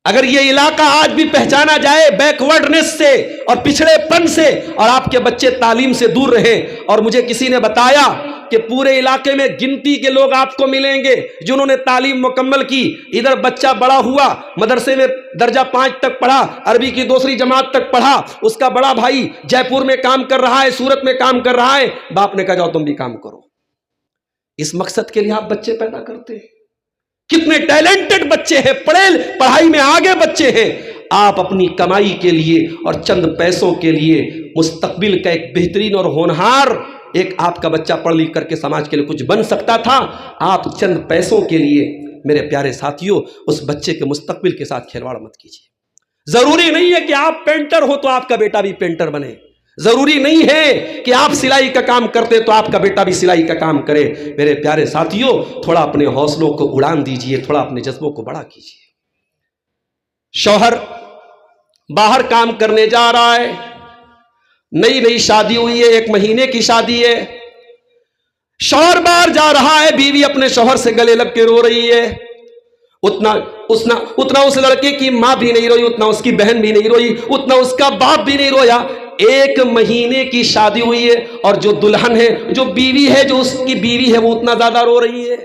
اگر یہ علاقہ آج بھی پہچانا جائے بیکورڈنس سے اور پچھڑے پن سے، اور آپ کے بچے تعلیم سے دور رہے، اور مجھے کسی نے بتایا کہ پورے علاقے میں گنتی کے لوگ آپ کو ملیں گے جنہوں نے تعلیم مکمل کی. ادھر بچہ بڑا ہوا، مدرسے میں درجہ 5 تک پڑھا، عربی کی 2ری جماعت تک پڑھا، اس کا بڑا بھائی جے پور میں کام کر رہا ہے، سورت میں کام کر رہا ہے. باپ نے کہا جاؤ تم بھی کام کرو. اس مقصد کے لیے آپ بچے پیدا کرتے ہیں. کتنے ٹیلنٹڈ بچے ہیں، پڑھائی میں آگے بچے ہیں. آپ اپنی کمائی کے لیے اور چند پیسوں کے لیے مستقبل کا ایک بہترین اور ہونہار ایک آپ کا بچہ پڑھ لکھ کر کے سماج کے لیے کچھ بن سکتا تھا. آپ چند پیسوں کے لیے میرے پیارے ساتھیوں اس بچے کے مستقبل کے ساتھ کھلواڑ مت کیجیے. ضروری نہیں ہے کہ آپ پینٹر ہو تو آپ کا بیٹا بھی پینٹر بنے. ضروری نہیں ہے کہ آپ سلائی کا کام کرتے تو آپ کا بیٹا بھی سلائی کا کام کرے. میرے پیارے ساتھیوں، تھوڑا اپنے حوصلوں کو اڑان دیجئے، تھوڑا اپنے جذبوں کو بڑا کیجئے. شوہر باہر کام کرنے جا رہا ہے، نئی شادی ہوئی ہے، 1 مہینے کی شادی ہے. شوہر باہر جا رہا ہے، بیوی اپنے شوہر سے گلے لگ کے رو رہی ہے. اتنا اس لڑکے کی ماں بھی نہیں روئی، اتنا اس کی بہن بھی نہیں روئی، اتنا اس کا باپ بھی نہیں رویا. 1 مہینے کی شادی ہوئی ہے اور جو دلہن ہے، جو بیوی ہے، جو اس کی بیوی ہے، وہ اتنا زیادہ رو رہی ہے.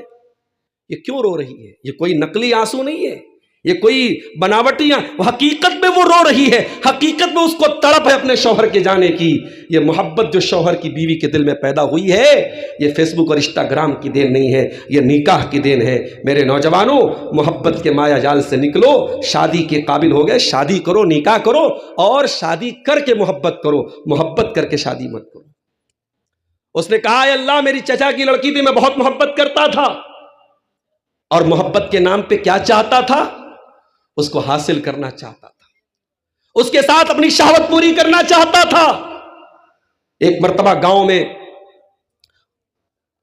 یہ کیوں رو رہی ہے؟ یہ کوئی نقلی آنسو نہیں ہے، یہ کوئی بناوٹی، حقیقت میں وہ رو رہی ہے. حقیقت میں اس کو تڑپ ہے اپنے شوہر کے جانے کی. یہ محبت جو شوہر کی بیوی کے دل میں پیدا ہوئی ہے، یہ فیس بک اور انسٹاگرام کی دین نہیں ہے، یہ نکاح کی دین ہے. میرے نوجوانوں، محبت کے مایا جال سے نکلو. شادی کے قابل ہو گئے، شادی کرو، نکاح کرو، اور شادی کر کے محبت کرو، محبت کر کے شادی مت کرو. اس نے کہا، اے اللہ، میری چچا کی لڑکی تھی، میں بہت محبت کرتا تھا، اور محبت کے نام پہ کیا چاہتا تھا؟ اس کو حاصل کرنا چاہتا تھا، اس کے ساتھ اپنی شہوت پوری کرنا چاہتا تھا. ایک مرتبہ گاؤں میں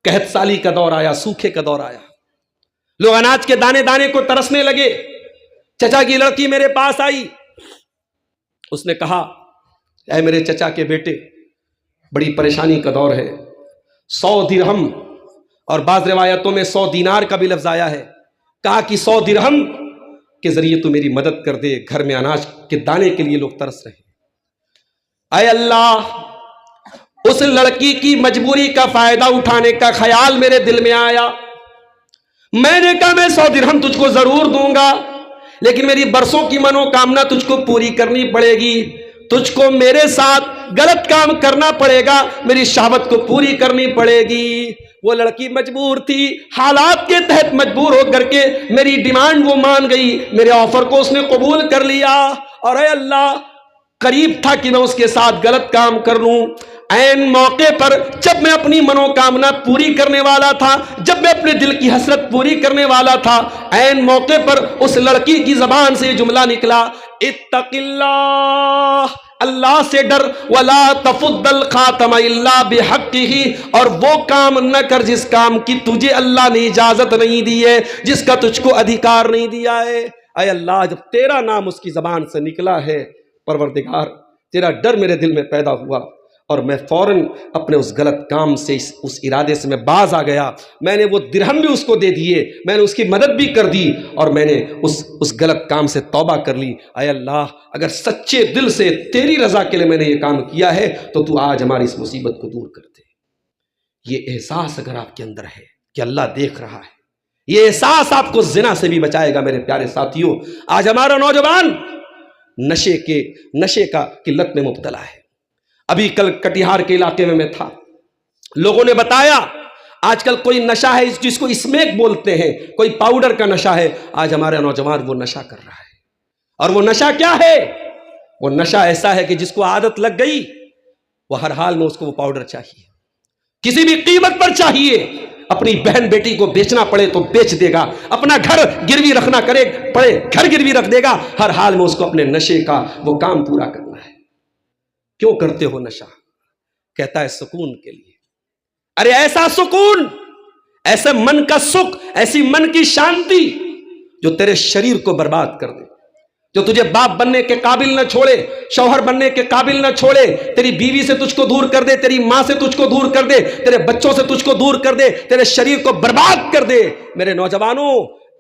قحط سالی کا دور آیا، سوکھے کا دور آیا. لوگ اناج کے دانے دانے کو ترسنے لگے. چچا کی لڑکی میرے پاس آئی. اس نے کہا، اے میرے چچا کے بیٹے، بڑی پریشانی کا دور ہے. 100 درہم، اور بعض روایتوں میں 100 دینار کا بھی لفظ آیا ہے. کہا کہ 100 درہم کے ذریعے تو میری مدد کر دے، گھر میں اناج کے دانے کے لیے لوگ ترس رہے ہیں. اے اللہ، اس لڑکی کی مجبوری کا فائدہ اٹھانے کا خیال میرے دل میں آیا. میں نے کہا، میں 100 درہم تجھ کو ضرور دوں گا، لیکن میری برسوں کی منو کامنا تجھ کو پوری کرنی پڑے گی. تجھ کو میرے ساتھ غلط کام کرنا پڑے گا، میری شہوت کو پوری کرنی پڑے گی. وہ لڑکی مجبور تھی، حالات کے تحت مجبور ہو کر کے میری ڈیمانڈ وہ مان گئی، میرے آفر کو اس نے قبول کر لیا. اور اے اللہ، قریب تھا کہ میں اس کے ساتھ غلط کام کر لوں. عین موقع پر جب میں اپنی منوکامنا پوری کرنے والا تھا، جب میں اپنے دل کی حسرت پوری کرنے والا تھا، عین موقع پر اس لڑکی کی زبان سے یہ جملہ نکلا، اتق اللہ، اللہ سے ڈر، ولا تفض الخاتم الا بحقہ، اور وہ کام نہ کر جس کام کی تجھے اللہ نے اجازت نہیں دی ہے، جس کا تجھ کو ادھیکار نہیں دیا ہے. اے اللہ، جب تیرا نام اس کی زبان سے نکلا ہے، پروردگار تیرا ڈر میرے دل میں پیدا ہوا، اور میں فوراً اپنے اس غلط کام سے اس ارادے سے میں باز آ گیا. میں نے وہ درہم بھی اس کو دے دیے, میں نے اس کی مدد بھی کر دی, اور میں نے اس غلط کام سے توبہ کر لی. اے اللہ, اگر سچے دل سے تیری رضا کے لیے میں نے یہ کام کیا ہے تو تو آج ہماری اس مصیبت کو دور کر دے. یہ احساس اگر آپ کے اندر ہے کہ اللہ دیکھ رہا ہے, یہ احساس آپ کو زنا سے بھی بچائے گا. میرے پیارے ساتھیوں, آج ہمارا نوجوان نشے کی لت میں مبتلا ہے. ابھی کل کٹیہار کے علاقے میں تھا, لوگوں نے بتایا آج کل کوئی نشہ ہے جس کو اسمیک بولتے ہیں, کوئی پاؤڈر کا نشہ ہے. آج ہمارا نوجوان وہ نشہ کر رہا ہے. اور وہ نشہ کیا ہے؟ وہ نشہ ایسا ہے کہ جس کو عادت لگ گئی وہ ہر حال میں اس کو وہ پاؤڈر چاہیے, کسی بھی قیمت پر چاہیے. اپنی بہن بیٹی کو بیچنا پڑے تو بیچ دے گا, اپنا گھر گروی رکھنا پڑے گھر گروی رکھ دے گا. ہر حال میں اس کو اپنے نشے کا وہ کام پورا کرنا ہے. کیوں کرتے ہو نشہ؟ کہتا ہے سکون کے لیے. ارے ایسا سکون, ایسے من کا سکھ, ایسی من کی شانتی جو تیرے شریر کو برباد کر دے, جو تجھے باپ بننے کے قابل نہ چھوڑے, شوہر بننے کے قابل نہ چھوڑے, تیری بیوی سے تجھ کو دور کر دے, تیری ماں سے تجھ کو دور کر دے, تیرے بچوں سے تجھ کو دور کر دے, تیرے شریر کو برباد کر دے. میرے نوجوانوں,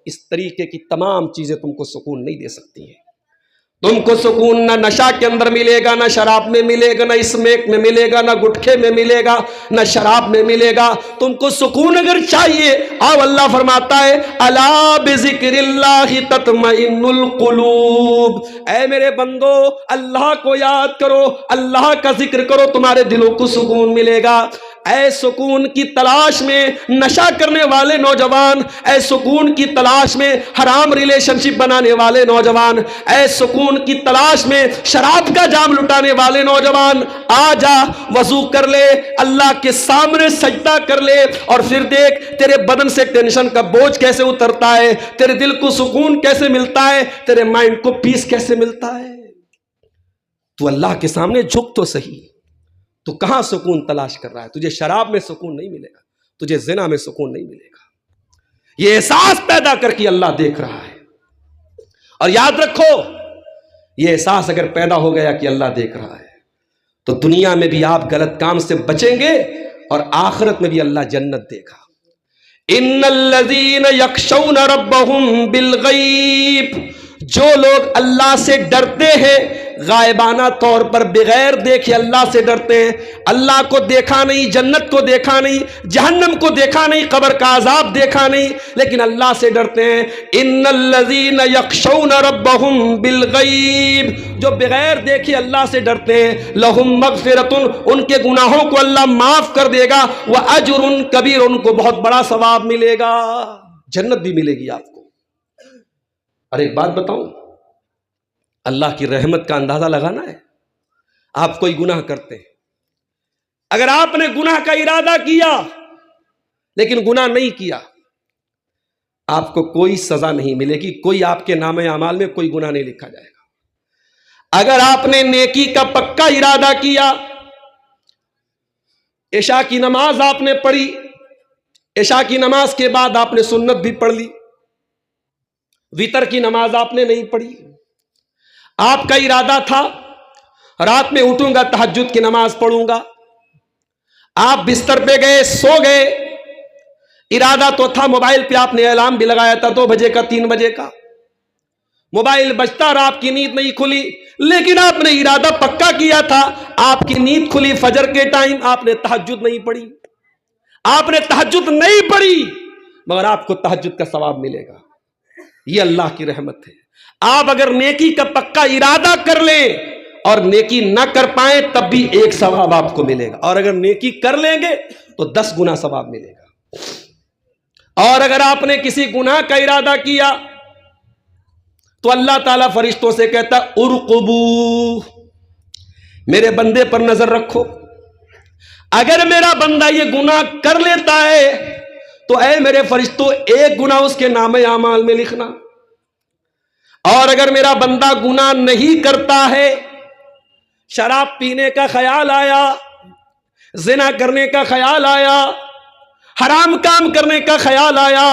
اس طریقے کی تمام چیزیں تم کو سکون نہیں دے سکتی ہیں. تم کو سکون نہ نشہ کے اندر ملے گا, نہ شراب میں ملے گا, نہ اسمیک میں ملے گا, نہ گٹکے میں ملے گا, نہ شراب میں ملے گا. تم کو سکون اگر چاہیے, آؤ اللہ فرماتا ہے الا بذکر اللہ تطمئن القلوب. اے میرے بندو, اللہ کو یاد کرو, اللہ کا ذکر کرو, تمہارے دلوں کو سکون ملے گا. اے سکون کی تلاش میں نشہ کرنے والے نوجوان, اے سکون کی تلاش میں حرام ریلیشن شپ بنانے والے نوجوان, اے سکون کی تلاش میں شراب کا جام لٹانے والے نوجوان, آ جا, وضو کر لے, اللہ کے سامنے سجدہ کر لے, اور پھر دیکھ تیرے بدن سے ٹینشن کا بوجھ کیسے اترتا ہے, تیرے دل کو سکون کیسے ملتا ہے, تیرے مائنڈ کو پیس کیسے ملتا ہے. تو اللہ کے سامنے جھک تو صحیح. تو کہاں سکون تلاش کر رہا ہے؟ تجھے شراب میں سکون نہیں ملے گا, تجھے زنا میں سکون نہیں ملے گا. یہ احساس پیدا کر کے اللہ دیکھ رہا ہے. اور یاد رکھو, یہ احساس اگر پیدا ہو گیا کہ اللہ دیکھ رہا ہے تو دنیا میں بھی آپ غلط کام سے بچیں گے, اور آخرت میں بھی اللہ جنت دے گا. ان الذین یخشون ربہم بالغیب, جو لوگ اللہ سے ڈرتے ہیں غائبانہ طور پر, بغیر دیکھے اللہ سے ڈرتے ہیں. اللہ کو دیکھا نہیں, جنت کو دیکھا نہیں, جہنم کو دیکھا نہیں, قبر کا عذاب دیکھا نہیں, لیکن اللہ سے ڈرتے ہیں. ان الذین یخشون ربہم بالغیب, جو بغیر دیکھے اللہ سے ڈرتے ہیں, لہم مغفرۃ, ان کے گناہوں کو اللہ معاف کر دے گا, واجر کبیر, ان کو بہت بڑا ثواب ملے گا, جنت بھی ملے گی آپ کو. اور ایک بات بتاؤں, اللہ کی رحمت کا اندازہ لگانا ہے. آپ کوئی گناہ کرتے ہیں, اگر آپ نے گناہ کا ارادہ کیا لیکن گناہ نہیں کیا, آپ کو کوئی سزا نہیں ملے گی, کوئی آپ کے نام اعمال میں کوئی گناہ نہیں لکھا جائے گا. اگر آپ نے نیکی کا پکا ارادہ کیا, عشاء کی نماز آپ نے پڑھی, عشاء کی نماز کے بعد آپ نے سنت بھی پڑھ لی, وتر کی نماز آپ نے نہیں پڑھی, آپ کا ارادہ تھا رات میں اٹھوں گا تہجد کی نماز پڑھوں گا, آپ بستر پہ گئے, سو گئے, ارادہ تو تھا, موبائل پہ آپ نے الارم بھی لگایا تھا 2 بجے کا, 3 بجے کا, موبائل بجتا اور آپ کی نیند نہیں کھلی, لیکن آپ نے ارادہ پکا کیا تھا, آپ کی نیند کھلی فجر کے ٹائم, آپ نے تہجد نہیں پڑھی, آپ نے تہجد نہیں پڑھی, مگر آپ کو تہجد کا ثواب ملے گا. یہ اللہ کی رحمت ہے. آپ اگر نیکی کا پکا ارادہ کر لیں اور نیکی نہ کر پائیں تب بھی 1 ثواب آپ کو ملے گا, اور اگر نیکی کر لیں گے تو 10 گنا ثواب ملے گا. اور اگر آپ نے کسی گناہ کا ارادہ کیا تو اللہ تعالیٰ فرشتوں سے کہتا ارقبو, میرے بندے پر نظر رکھو, اگر میرا بندہ یہ گناہ کر لیتا ہے تو اے میرے فرشتوں 1 گناہ اس کے نام اعمال میں لکھنا, اور اگر میرا بندہ گناہ نہیں کرتا ہے, شراب پینے کا خیال آیا, زنا کرنے کا خیال آیا, حرام کام کرنے کا خیال آیا,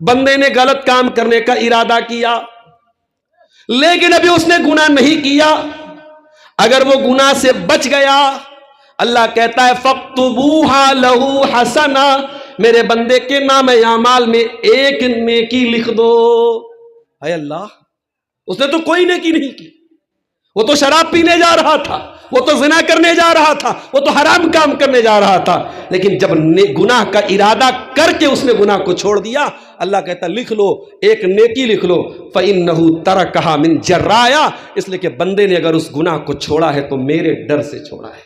بندے نے غلط کام کرنے کا ارادہ کیا لیکن ابھی اس نے گناہ نہیں کیا, اگر وہ گناہ سے بچ گیا, اللہ کہتا ہے فَاكْتُبُوهَا لَهُ حَسَنًا، میرے بندے کے نام اعمال میں ایک نیکی لکھ دو۔ اے اللہ، اس نے تو کوئی نیکی نہیں کی، وہ تو شراب پینے جا رہا تھا، وہ تو زنا کرنے جا رہا تھا، وہ تو حرام کام کرنے جا رہا تھا، لیکن جب گناہ کا ارادہ کر کے اس نے گناہ کو چھوڑ دیا، اللہ کہتا لکھ لو، ایک نیکی لکھ لو۔ فَإِنَّهُ تَرَكَهَا مِن جَرَّايَا، اس لیے کہ بندے نے اگر اس گناہ کو چھوڑا ہے تو میرے ڈر سے چھوڑا ہے،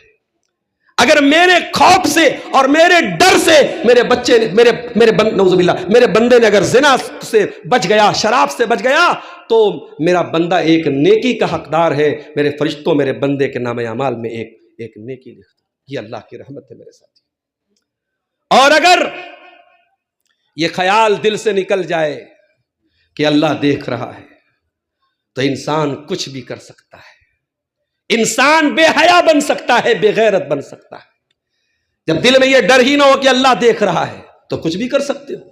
اگر میرے خوف سے اور میرے ڈر سے میرے بچے نعوذ باللہ میرے بندے نے اگر زنا سے بچ گیا، شراب سے بچ گیا، تو میرا بندہ ایک نیکی کا حقدار ہے۔ میرے فرشتوں میرے بندے کے نام اعمال میں ایک نیکی لکھ دو۔ یہ اللہ کی رحمت ہے میرے ساتھی۔ اور اگر یہ خیال دل سے نکل جائے کہ اللہ دیکھ رہا ہے، تو انسان کچھ بھی کر سکتا ہے، انسان بے حیا بن سکتا ہے، بے غیرت بن سکتا ہے۔ جب دل میں یہ ڈر ہی نہ ہو کہ اللہ دیکھ رہا ہے تو کچھ بھی کر سکتے ہو۔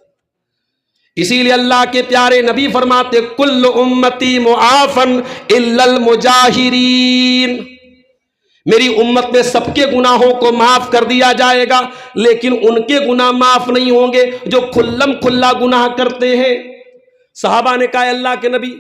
اسی لیے اللہ کے پیارے نبی فرماتے کل امتی معافن الا المجاہرین، میری امت میں سب کے گناہوں کو معاف کر دیا جائے گا، لیکن ان کے گناہ معاف نہیں ہوں گے جو کھلم کھلا گناہ کرتے ہیں۔ صحابہ نے کہا اللہ کے نبی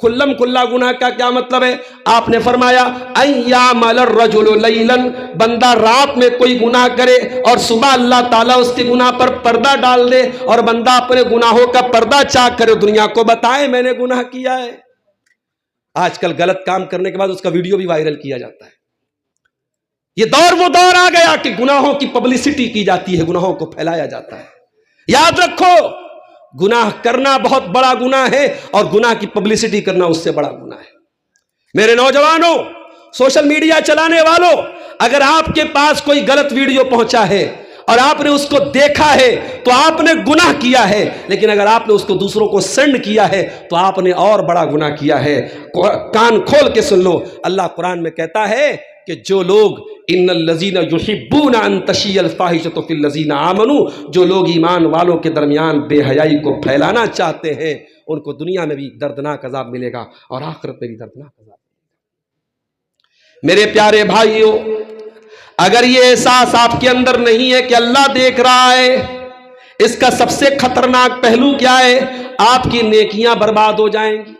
کھلم کھلا گناہ کا کیا مطلب ہے؟ آپ نے فرمایا اَيَّعْمَلَ الرَّجُلُ لَيْلًا، بندہ رات میں کوئی گناہ کرے اور صبح اللہ تعالیٰ اس کے گناہ پر پردہ ڈال دے، اور بندہ اپنے گناہوں کا پردہ چاک کرے، دنیا کو بتائے میں نے گناہ کیا ہے۔ آج کل غلط کام کرنے کے بعد اس کا ویڈیو بھی وائرل کیا جاتا ہے۔ یہ دور وہ دور آ گیا کہ گناہوں کی پبلسٹی کی جاتی ہے، گناہوں کو پھیلایا جاتا ہے۔ یاد رکھو، گناہ کرنا بہت بڑا گناہ ہے، اور گناہ کی پبلسٹی کرنا اس سے بڑا گناہ ہے۔ میرے نوجوانوں، سوشل میڈیا چلانے والوں، اگر آپ کے پاس کوئی غلط ویڈیو پہنچا ہے اور آپ نے اس کو دیکھا ہے تو آپ نے گناہ کیا ہے، لیکن اگر آپ نے اس کو دوسروں کو سینڈ کیا ہے تو آپ نے اور بڑا گناہ کیا ہے۔ کان کھول کے سن لو، اللہ قرآن میں کہتا ہے کہ جو لوگ ان الذین یحبون ان تشیع الفاحشۃ فی الذین آمنوا، جو لوگ ایمان والوں کے درمیان بے حیائی کو پھیلانا چاہتے ہیں، ان کو دنیا میں بھی دردناک عذاب ملے گا اور آخرت میں بھی دردناک عذاب ملے گا۔ میرے پیارے بھائیوں، اگر یہ احساس آپ کے اندر نہیں ہے کہ اللہ دیکھ رہا ہے، اس کا سب سے خطرناک پہلو کیا ہے؟ آپ کی نیکیاں برباد ہو جائیں گی،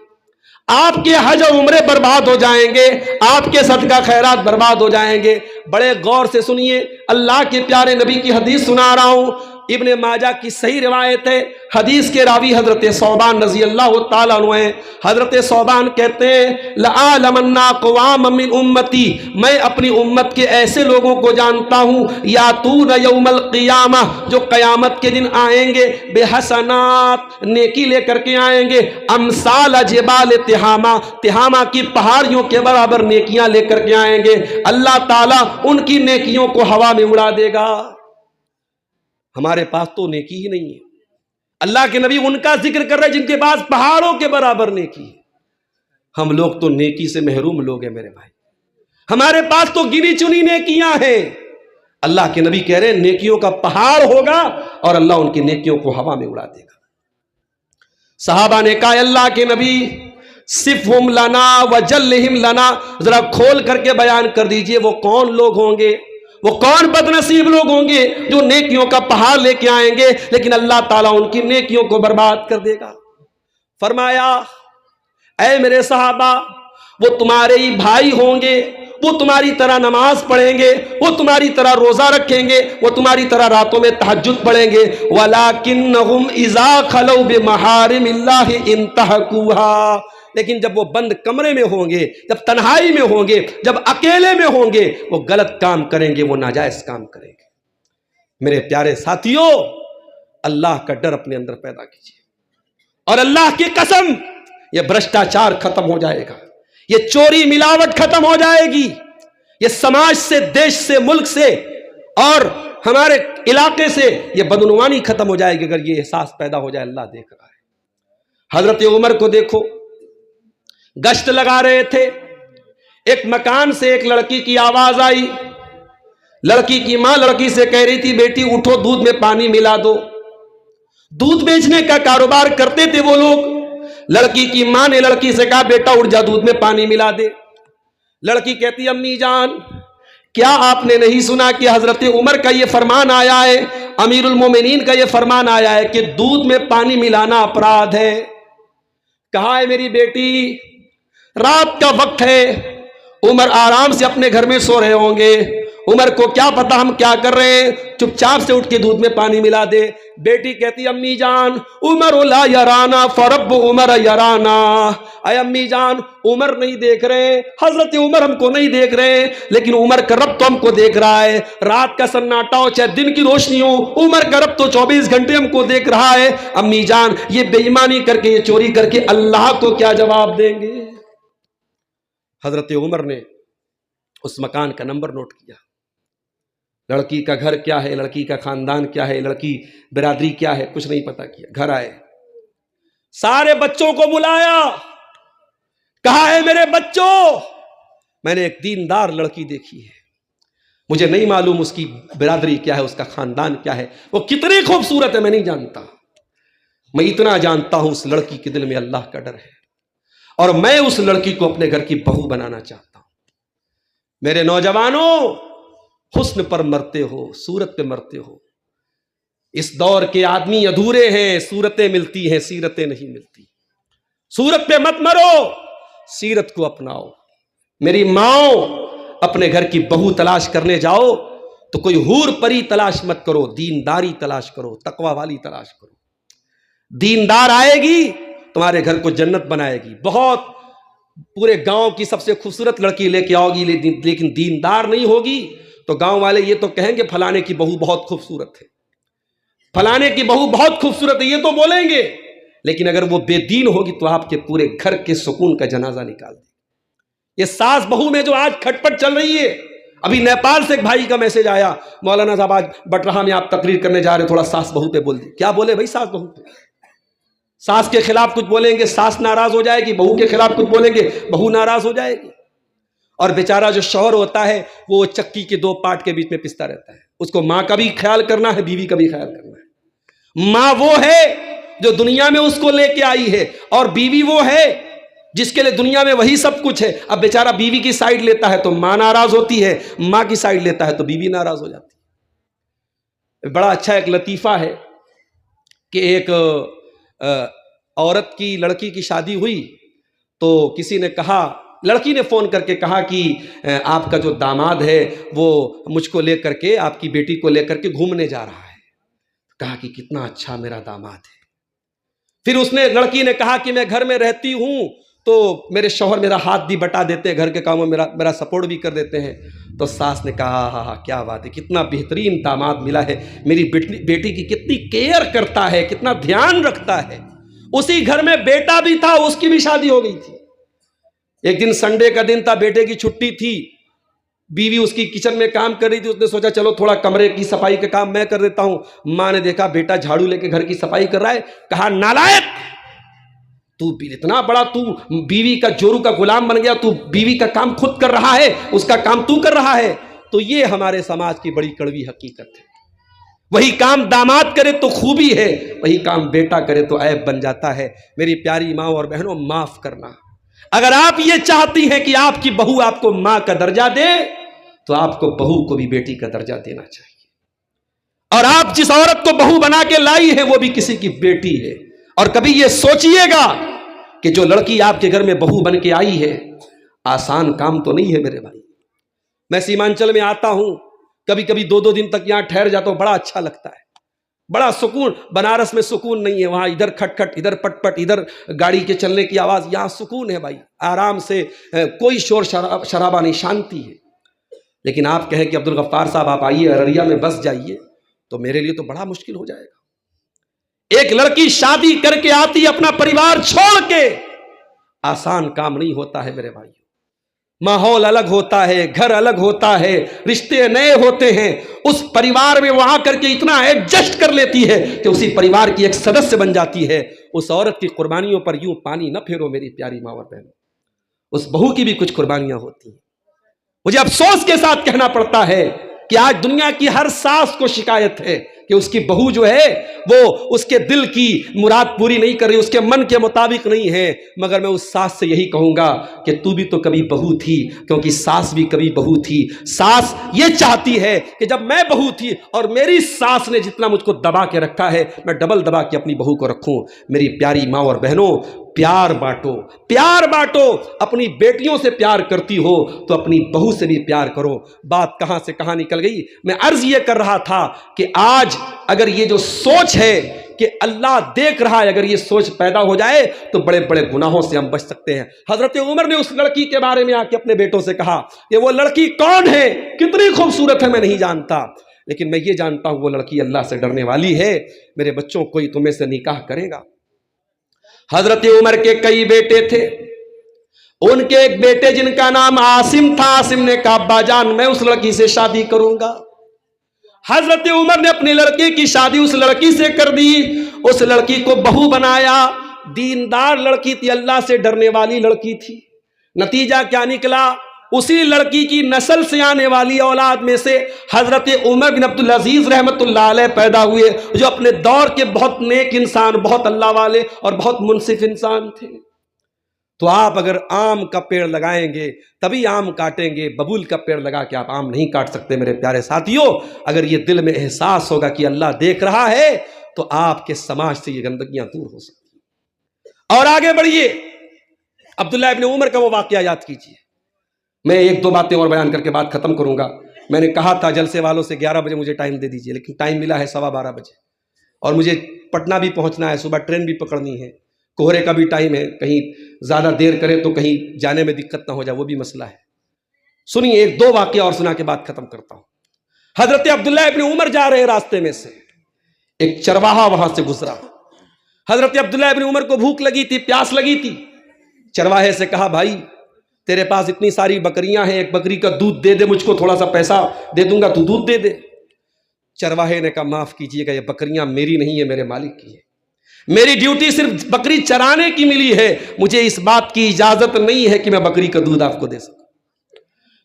آپ کے حج و عمرے برباد ہو جائیں گے، آپ کے صدقہ خیرات برباد ہو جائیں گے۔ بڑے غور سے سنیے، اللہ کے پیارے نبی کی حدیث سنا رہا ہوں، ابن ماجہ کی صحیح روایت ہے۔ حدیث کے راوی حضرت ثوبان رضی اللہ تعالیٰ عنہ ہیں۔ حضرت ثوبان کہتے ہیں لَأَعْلَمَنَّ أَقْوَامًا مِّنْ أُمَّتِي، میں اپنی امت کے ایسے لوگوں کو جانتا ہوں یاتون یوم القیامہ، جو قیامت کے دن آئیں گے بحسنات، نیکی لے کر کے آئیں گے، امثال جبال تہامہ، تہامہ کی پہاڑیوں کے برابر نیکیاں لے کر کے آئیں گے۔ اللہ تعالیٰ ان کی نیکیوں کو ہوا میں اڑا دے گا۔ ہمارے پاس تو نیکی ہی نہیں ہے۔ اللہ کے نبی ان کا ذکر کر رہے جن کے پاس پہاڑوں کے برابر نیکی ہے۔ ہم لوگ تو نیکی سے محروم لوگ ہیں میرے بھائی، ہمارے پاس تو گنی چنی نیکیاں ہیں۔ اللہ کے نبی کہہ رہے ہیں نیکیوں کا پہاڑ ہوگا اور اللہ ان کی نیکیوں کو ہوا میں اڑا دے گا۔ صحابہ نے کہا اللہ کے نبی صفہم لنا وجلہم لنا، ذرا کھول کر کے بیان کر دیجئے وہ کون لوگ ہوں گے، وہ کون بد نصیب لوگ ہوں گے جو نیکیوں کا پہاڑ لے کے آئیں گے لیکن اللہ تعالیٰ ان کی نیکیوں کو برباد کر دے گا۔ فرمایا اے میرے صحابہ، وہ تمہارے ہی بھائی ہوں گے، وہ تمہاری طرح نماز پڑھیں گے، وہ تمہاری طرح روزہ رکھیں گے، وہ تمہاری طرح راتوں میں تہجد پڑھیں گے، وَلَكِنَّهُمْ إِذَا خَلَوْا بِمَحَارِمِ اللَّهِ انْتَهَكُوهَا، لیکن جب وہ بند کمرے میں ہوں گے، جب تنہائی میں ہوں گے، جب اکیلے میں ہوں گے، وہ غلط کام کریں گے، وہ ناجائز کام کریں گے۔ میرے پیارے ساتھیوں، اللہ کا ڈر اپنے اندر پیدا کیجیے، اور اللہ کی قسم یہ بھرشٹاچار ختم ہو جائے گا، یہ چوری ملاوٹ ختم ہو جائے گی، یہ سماج سے، دیش سے، ملک سے اور ہمارے علاقے سے یہ بدعنوانی ختم ہو جائے گی اگر یہ احساس پیدا ہو جائے اللہ دیکھ رہا ہے۔ حضرت عمر کو دیکھو، گشت لگا رہے تھے، ایک مکان سے ایک لڑکی کی آواز آئی، لڑکی کی ماں لڑکی سے کہہ رہی تھی بیٹی اٹھو دودھ میں پانی ملا دو۔ دودھ بیچنے کا کاروبار کرتے تھے وہ لوگ۔ لڑکی کی ماں نے لڑکی سے کہا بیٹا اٹھ جا دودھ میں پانی ملا دے۔ لڑکی کہتی امی جان کیا آپ نے نہیں سنا کہ حضرت عمر کا یہ فرمان آیا ہے، امیر المومنین کا یہ فرمان آیا ہے کہ دودھ میں پانی ملانا اپرادھ ہے؟ کہاں ہے میری بیٹی؟ رات کا وقت ہے، عمر آرام سے اپنے گھر میں سو رہے ہوں گے، عمر کو کیا پتا ہم کیا کر رہے ہیں، چپ چاپ سے اٹھ کے دودھ میں پانی ملا دے۔ بیٹی کہتی امی جان عمر لا یرانا فرب عمر یرانا، اے امی جان عمر نہیں دیکھ رہے، حضرت عمر ہم کو نہیں دیکھ رہے، لیکن عمر کا رب تو ہم کو دیکھ رہا ہے۔ رات کا سناٹا ہو چاہے دن کی روشنی ہو، عمر کا رب تو 24 گھنٹے ہم کو دیکھ رہا ہے۔ امی جان یہ بے ایمانی کر کے، یہ چوری کر کے اللہ کو کیا جواب دیں گے؟ حضرت عمر نے اس مکان کا نمبر نوٹ کیا، لڑکی کا گھر کیا ہے، لڑکی کا خاندان کیا ہے، لڑکی برادری کیا ہے، کچھ نہیں پتا کیا۔ گھر آئے، سارے بچوں کو بلایا، کہا ہے میرے بچوں میں نے ایک دیندار لڑکی دیکھی ہے، مجھے نہیں معلوم اس کی برادری کیا ہے، اس کا خاندان کیا ہے، وہ کتنی خوبصورت ہے میں نہیں جانتا، میں اتنا جانتا ہوں اس لڑکی کے دل میں اللہ کا ڈر ہے، اور میں اس لڑکی کو اپنے گھر کی بہو بنانا چاہتا ہوں۔ میرے نوجوانوں، حسن پر مرتے ہو، صورت پہ مرتے ہو۔ اس دور کے آدمی ادھورے ہیں، صورتیں ملتی ہیں، سیرتیں نہیں ملتی۔ صورت پہ مت مرو، سیرت کو اپناؤ۔ میری ماؤں، اپنے گھر کی بہو تلاش کرنے جاؤ تو کوئی حور پری تلاش مت کرو، دینداری تلاش کرو، تقوی والی تلاش کرو۔ دیندار آئے گی تمہارے گھر کو جنت بنائے گی۔ بہت پورے گاؤں کی سب سے خوبصورت لڑکی لے کے آؤ گی، لیکن دیندار نہیں ہوگی تو گاؤں والے یہ تو کہیں گے فلانے کی بہو بہت خوبصورت ہے، فلانے کی بہو بہت خوبصورت ہے، یہ تو بولیں گے، لیکن اگر وہ بے دین ہوگی تو آپ کے پورے گھر کے سکون کا جنازہ نکال دے۔ یہ ساس بہو میں جو آج کھٹ پٹ چل رہی ہے، ابھی نیپال سے ایک بھائی کا میسج آیا، مولانا صاحب آج بٹرہا میں آپ تقریر کرنے جا رہے، تھوڑا ساس بہو پہ بول دی۔ کیا بولے بھائی ساس بہو پہ؟ ساس کے خلاف کچھ بولیں گے ساس ناراض ہو جائے گی، بہو کے خلاف کچھ بولیں گے بہو ناراض ہو جائے گی۔ اور بیچارہ جو شوہر ہوتا ہے وہ چکی کے دو پارٹ کے بیچ میں پستا رہتا ہے، اس کو ماں کا بھی خیال کرنا ہے، بیوی کا بھی خیال کرنا ہے۔ ماں وہ ہے جو دنیا میں اس کو لے کے آئی ہے، اور بیوی وہ ہے جس کے لیے دنیا میں وہی سب کچھ ہے۔ اب بیچارہ بیوی کی سائیڈ لیتا ہے تو ماں ناراض ہوتی ہے، ماں کی سائیڈ لیتا ہے تو بیوی ناراض ہو جاتی ہے۔ بڑا اچھا ایک لطیفہ ہے کہ ایک عورت کی لڑکی کی شادی ہوئی تو کسی نے کہا، لڑکی نے فون کر کے کہا کہ آپ کا جو داماد ہے وہ مجھ کو لے کر کے، آپ کی بیٹی کو لے کر کے گھومنے جا رہا ہے۔ کہا کہ کتنا اچھا میرا داماد ہے۔ پھر اس نے، لڑکی نے کہا کہ میں گھر میں رہتی ہوں تو میرے شوہر میرا ہاتھ بھی بٹا دیتے ہیں، گھر کے کاموں میں میرا سپورٹ بھی کر دیتے ہیں۔ تو ساس نے کہا ہاں ہاں کیا بات ہے، کتنا بہترین داماد ملا ہے، میری بیٹی کی کتنی کیئر کرتا ہے، کتنا دھیان رکھتا ہے۔ اسی گھر میں بیٹا بھی تھا، اس کی بھی شادی ہو گئی تھی۔ ایک دن سنڈے کا دن تھا، بیٹے کی چھٹی تھی، بیوی اس کی کچن میں کام کر رہی تھی، اس نے سوچا چلو تھوڑا کمرے کی صفائی کا کام میں کر دیتا ہوں۔ ماں نے دیکھا بیٹا جھاڑو لے کے گھر کی صفائی کر رہا ہے، کہا نالائق، تو اتنا بڑا تو بیوی کا جورو کا غلام بن گیا، تو بیوی کا کام خود کر رہا ہے، اس کا کام تو کر رہا ہے۔ تو یہ ہمارے سماج کی بڑی کڑوی حقیقت ہے۔ وہی کام داماد کرے تو خوبی ہے، وہی کام بیٹا کرے تو عیب بن جاتا ہے۔ میری پیاری ماں اور بہنوں، معاف کرنا۔ اگر آپ یہ چاہتی ہیں کہ آپ کی بہو آپ کو ماں کا درجہ دے تو آپ کو بہو کو بھی بیٹی کا درجہ دینا چاہیے، اور آپ جس عورت کو بہو بنا کے لائی ہے وہ بھی کسی کی بیٹی ہے۔ اور کبھی یہ سوچئے گا کہ جو لڑکی آپ کے گھر میں بہو بن کے آئی ہے، آسان کام تو نہیں ہے میرے بھائی۔ میں سیمانچل میں آتا ہوں، کبھی کبھی 2 دن تک یہاں ٹھہر جاتا ہوں، بڑا اچھا لگتا ہے، بڑا سکون۔ بنارس میں سکون نہیں ہے، وہاں ادھر کھٹ کھٹ، ادھر پٹ پٹ، ادھر گاڑی کے چلنے کی آواز، یہاں سکون ہے بھائی، آرام سے، کوئی شور شرابہ نہیں، شانتی ہے۔ لیکن آپ کہیں کہ عبدالغفار صاحب آپ آئیے ارریا میں بس جائیے، تو میرے لیے تو بڑا مشکل ہو جائے گا۔ ایک لڑکی شادی کر کے آتی اپنا پریوار چھوڑ کے، آسان کام نہیں ہوتا ہے میرے بھائی۔ ماحول الگ ہوتا ہے، گھر الگ ہوتا ہے، رشتے نئے ہوتے ہیں، اس پریوار میں وہاں کر کے اتنا ایڈجسٹ کر لیتی ہے کہ اسی پریوار کی ایک سدسیہ بن جاتی ہے۔ اس عورت کی قربانیوں پر یوں پانی نہ پھیرو میری پیاری ماں اور بہنوں، اس بہو کی بھی کچھ قربانیاں ہوتی ہیں۔ مجھے افسوس کے ساتھ کہنا پڑتا ہے کہ آج دنیا کی ہر ساس کو شکایت ہے کہ اس کی بہو جو ہے وہ اس کے دل کی مراد پوری نہیں کر رہی، اس کے من کے مطابق نہیں ہے، مگر میں اس ساس سے یہی کہوں گا کہ تو بھی تو کبھی بہو تھی، کیونکہ ساس بھی کبھی بہو تھی۔ ساس یہ چاہتی ہے کہ جب میں بہو تھی اور میری ساس نے جتنا مجھ کو دبا کے رکھا ہے میں ڈبل دبا کے اپنی بہو کو رکھوں۔ میری پیاری ماں اور بہنوں، پیار بانٹو، پیار بانٹو۔ اپنی بیٹیوں سے پیار کرتی ہو تو اپنی بہو سے بھی پیار کرو۔ بات کہاں سے کہاں نکل گئی؟ میں عرض یہ کر رہا تھا کہ آج اگر یہ جو سوچ ہے کہ اللہ دیکھ رہا ہے، اگر یہ سوچ پیدا ہو جائے تو بڑے بڑے گناہوں سے ہم بچ سکتے ہیں۔ حضرت عمر نے اس لڑکی کے بارے میں آ کے اپنے بیٹوں سے کہا کہ وہ لڑکی کون ہے، کتنی خوبصورت ہے میں نہیں جانتا، لیکن میں یہ جانتا ہوں وہ لڑکی اللہ سے ڈرنے والی ہے۔ میرے بچوں کوئی تمہیں سے نکاح کرے گا؟ حضرت عمر کے کئی بیٹے تھے، ان کے ایک بیٹے جن کا نام عاصم تھا، عاصم نے کہا ابا جان میں اس لڑکی سے شادی کروں گا۔ حضرت عمر نے اپنی لڑکی کی شادی اس لڑکی سے کر دی، اس لڑکی کو بہو بنایا، دیندار لڑکی تھی، اللہ سے ڈرنے والی لڑکی تھی۔ نتیجہ کیا نکلا؟ اسی لڑکی کی نسل سے آنے والی اولاد میں سے حضرت عمر بن عبد العزیز رحمت اللہ علیہ پیدا ہوئے، جو اپنے دور کے بہت نیک انسان، بہت اللہ والے اور بہت منصف انسان تھے۔ تو آپ اگر آم کا پیڑ لگائیں گے تبھی آم کاٹیں گے، ببول کا پیڑ لگا کے آپ آم نہیں کاٹ سکتے۔ میرے پیارے ساتھیوں، اگر یہ دل میں احساس ہوگا کہ اللہ دیکھ رہا ہے تو آپ کے سماج سے یہ گندگیاں دور ہو سکتی ہیں۔ اور آگے بڑھیے، عبداللہ ابن عمر کا وہ واقعہ یاد کیجیے۔ میں ایک دو باتیں اور بیان کر کے بات ختم کروں گا۔ میں نے کہا تھا جلسے والوں سے 11 بجے مجھے ٹائم دے دیجیے، لیکن ٹائم ملا ہے 12:15 بجے، اور مجھے پٹنہ بھی پہنچنا ہے، صبح ٹرین بھی پکڑنی ہے، کوہرے کا بھی ٹائم ہے، کہیں زیادہ دیر کرے تو کہیں جانے میں دقت نہ ہو جائے، وہ بھی مسئلہ ہے۔ سنیے ایک دو واقعہ اور سنا کے بات ختم کرتا ہوں۔ حضرت عبداللہ ابن عمر جا رہے راستے میں سے ایک چرواہا وہاں سے گزرا۔ حضرت عبداللہ ابن عمر کو بھوک لگی تھی، پیاس لگی تھی۔ چرواہے سے کہا بھائی تیرے پاس اتنی ساری بکریاں ہیں، ایک بکری کا دودھ دے دے، مجھ کو تھوڑا سا پیسہ دے دوں گا، تو دودھ دے دے۔ چرواہے نے کہا معاف کیجیے گا، یہ بکریاں میری نہیں ہے، میرے مالک کی ہے، میری ڈیوٹی صرف بکری چرانے کی ملی ہے، مجھے اس بات کی اجازت نہیں ہے کہ میں بکری کا دودھ آپ کو دے سکوں۔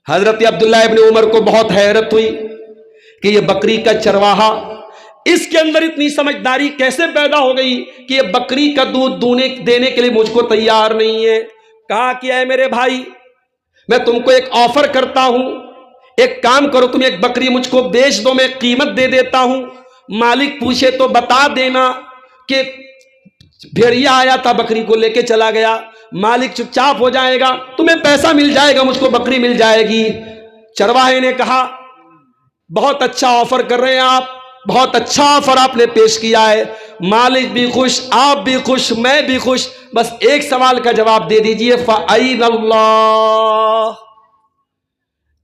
حضرت عبداللہ ابن عمر کو بہت حیرت ہوئی کہ یہ بکری کا چرواہا، اس کے اندر اتنی سمجھداری کیسے پیدا ہو گئی کہ یہ بکری کا دودھ دینے کے لیے مجھ کو تیار نہیں ہے۔ کہا کہ اے میرے بھائی میں تم کو ایک آفر کرتا ہوں، ایک کام کرو، تم ایک بکری مجھ کو بیچ دو، میں قیمت دے دیتا ہوں، مالک پوچھے تو بتا دینا کہ بھیڑیا آیا تھا بکری کو لے کے چلا گیا، مالک چپ چاپ ہو جائے گا، تمہیں پیسہ مل جائے گا، مجھ کو بکری مل جائے گی۔ چرواہے نے کہا بہت اچھا آفر کر رہے ہیں آپ، بہت اچھا آفر آپ نے پیش کیا ہے، مالک بھی خوش، آپ بھی خوش، میں بھی خوش، بس ایک سوال کا جواب دے دیجئے، فَأَيْنَ اللَّهُ،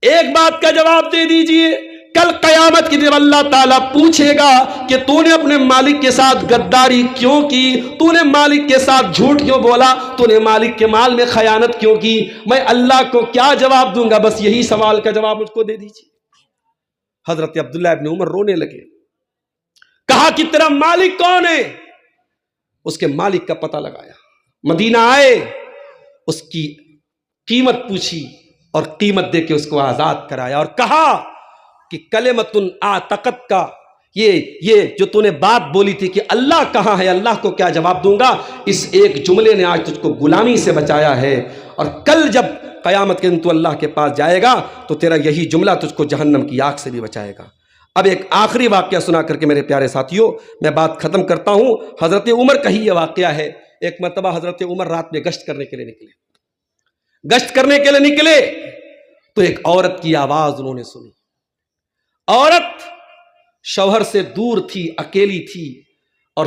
ایک بات کا جواب دے دیجئے، کل قیامت کی دن اللہ تعالیٰ پوچھے گا کہ تو نے اپنے مالک کے ساتھ غداری کیوں کی، تو نے مالک کے ساتھ جھوٹ کیوں بولا، تو نے مالک کے مال میں خیانت کیوں کی، میں اللہ کو کیا جواب دوں گا، بس یہی سوال کا جواب مجھ کو دے دیجئے۔ حضرت عبداللہ ابن عمر رونے لگے، کہا کہ تیرا مالک کون ہے؟ اس کے مالک کا پتہ لگایا، مدینہ آئے، اس کی قیمت پوچھی اور قیمت دے کے اس کو آزاد کرایا، اور کہا کہ کلمۃ اعتقد کا یہ جو تو نے بات بولی تھی کہ اللہ کہاں ہے، اللہ کو کیا جواب دوں گا، اس ایک جملے نے آج تجھ کو غلامی سے بچایا ہے، اور کل جب قیامت کے دن تو اللہ کے پاس جائے گا تو تیرا یہی جملہ تجھ کو جہنم کی آگ سے بھی بچائے گا۔ اب ایک آخری واقعہ سنا کر کے میرے پیارے ساتھیوں میں بات ختم کرتا ہوں۔ حضرت عمر کا ہی یہ واقعہ ہے۔ ایک مرتبہ حضرت عمر رات میں گشت کرنے کے لیے نکلے تو ایک عورت کی آواز انہوں نے سنی۔ عورت شوہر سے دور تھی، اکیلی تھی، اور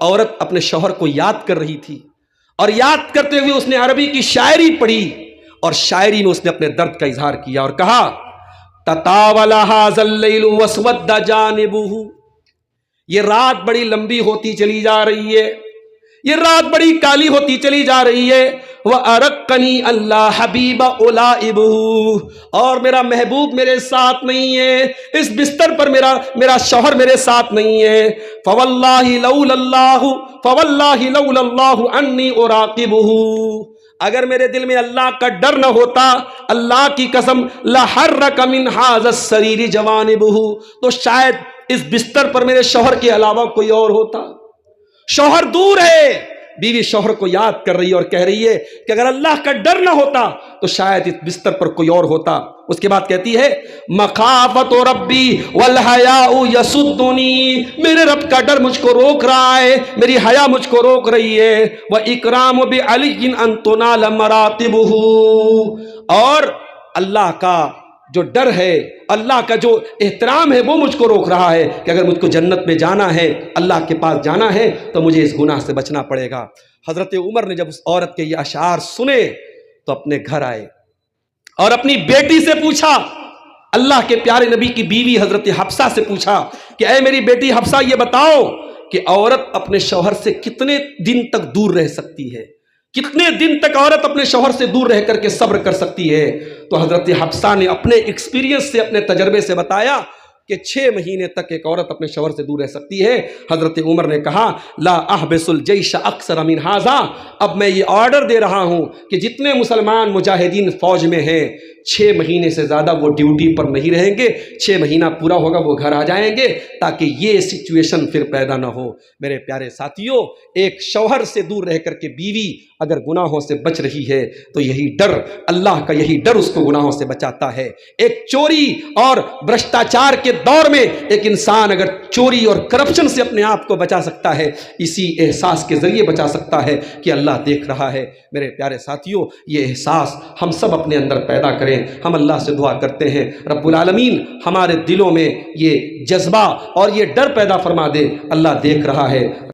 عورت اپنے شوہر کو یاد کر رہی تھی، اور یاد کرتے ہوئے اس نے عربی کی شاعری پڑھی، اور شاعری میں اس نے اپنے درد کا اظہار کیا اور کہا تطاول ھذا اللیل واسود جانبہ، یہ رات بڑی لمبی ہوتی چلی جا رہی ہے، یہ رات بڑی کالی ہوتی چلی جا رہی ہے، وَأَرَقَّنِي اللَّهُ حَبِيبَ أُولَائِبُهُ، اور میرا محبوب میرے ساتھ نہیں ہے، اس بستر پر میرا شوہر میرے ساتھ نہیں ہے، فَوَاللَّهِ لَوْلَا اللَّهُ أَنِّي أُرَاقِبُهُ، اگر میرے دل میں اللہ کا ڈر نہ ہوتا، اللہ کی قسم لَحَرَّكَ مِنْ هَذَا السَّرِيرِ جَوَانِبُهُ، تو شاید اس بستر پر میرے شوہر کے علاوہ کوئی اور ہوتا. شوہر دور ہے، بیوی شوہر کو یاد کر رہی ہے اور کہہ رہی ہے کہ اگر اللہ کا ڈر نہ ہوتا تو شاید اس بستر پر کوئی اور ہوتا. اس کے بعد کہتی ہے مخافت ربی والحیاء یسدنی، میرے رب کا ڈر مجھ کو روک رہا ہے، میری حیا مجھ کو روک رہی ہے. واکرام بعلی ان تنال مراتبہ، اور اللہ کا جو ڈر ہے، اللہ کا جو احترام ہے وہ مجھ کو روک رہا ہے کہ اگر مجھ کو جنت میں جانا ہے، اللہ کے پاس جانا ہے تو مجھے اس گناہ سے بچنا پڑے گا. حضرت عمر نے جب اس عورت کے یہ اشعار سنے تو اپنے گھر آئے اور اپنی بیٹی سے پوچھا، اللہ کے پیارے نبی کی بیوی حضرت حفصہ سے پوچھا کہ اے میری بیٹی حفصہ یہ بتاؤ کہ عورت اپنے شوہر سے کتنے دن تک دور رہ سکتی ہے، کتنے دن تک عورت اپنے شوہر سے دور رہ کر کے صبر کر سکتی ہے؟ تو حضرت حفصہ نے اپنے ایکسپیرینس سے، اپنے تجربے سے بتایا کہ 6 مہینے تک ایک عورت اپنے شوہر سے دور رہ سکتی ہے. حضرت عمر نے کہا لا احبس الجیش اکثر من ھذا، اب میں یہ آرڈر دے رہا ہوں کہ جتنے مسلمان مجاہدین فوج میں ہیں 6 مہینے سے زیادہ وہ ڈیوٹی پر نہیں رہیں گے، 6 مہینہ پورا ہوگا وہ گھر آ جائیں گے تاکہ یہ سچویشن پھر پیدا نہ ہو. میرے پیارے ساتھیوں، ایک شوہر سے دور رہ کر کے بیوی اگر گناہوں سے بچ رہی ہے تو یہی ڈر، اللہ کا یہی ڈر اس کو گناہوں سے بچاتا ہے. ایک چوری اور بھرشٹاچار کے دور میں ایک انسان اگر چوری اور کرپشن سے اپنے آپ کو بچا سکتا ہے، اسی احساس کے ذریعے بچا سکتا ہے کہ اللہ دیکھ رہا ہے. میرے پیارے ساتھیوں، یہ احساس ہم سب اپنے اندر پیدا کریں. ہم اللہ سے دعا کرتے ہیں رب العالمین ہمارے دلوں میں یہ جذبہ اور یہ ڈر پیدا فرما دے. اللہ دیکھ رہا ہے.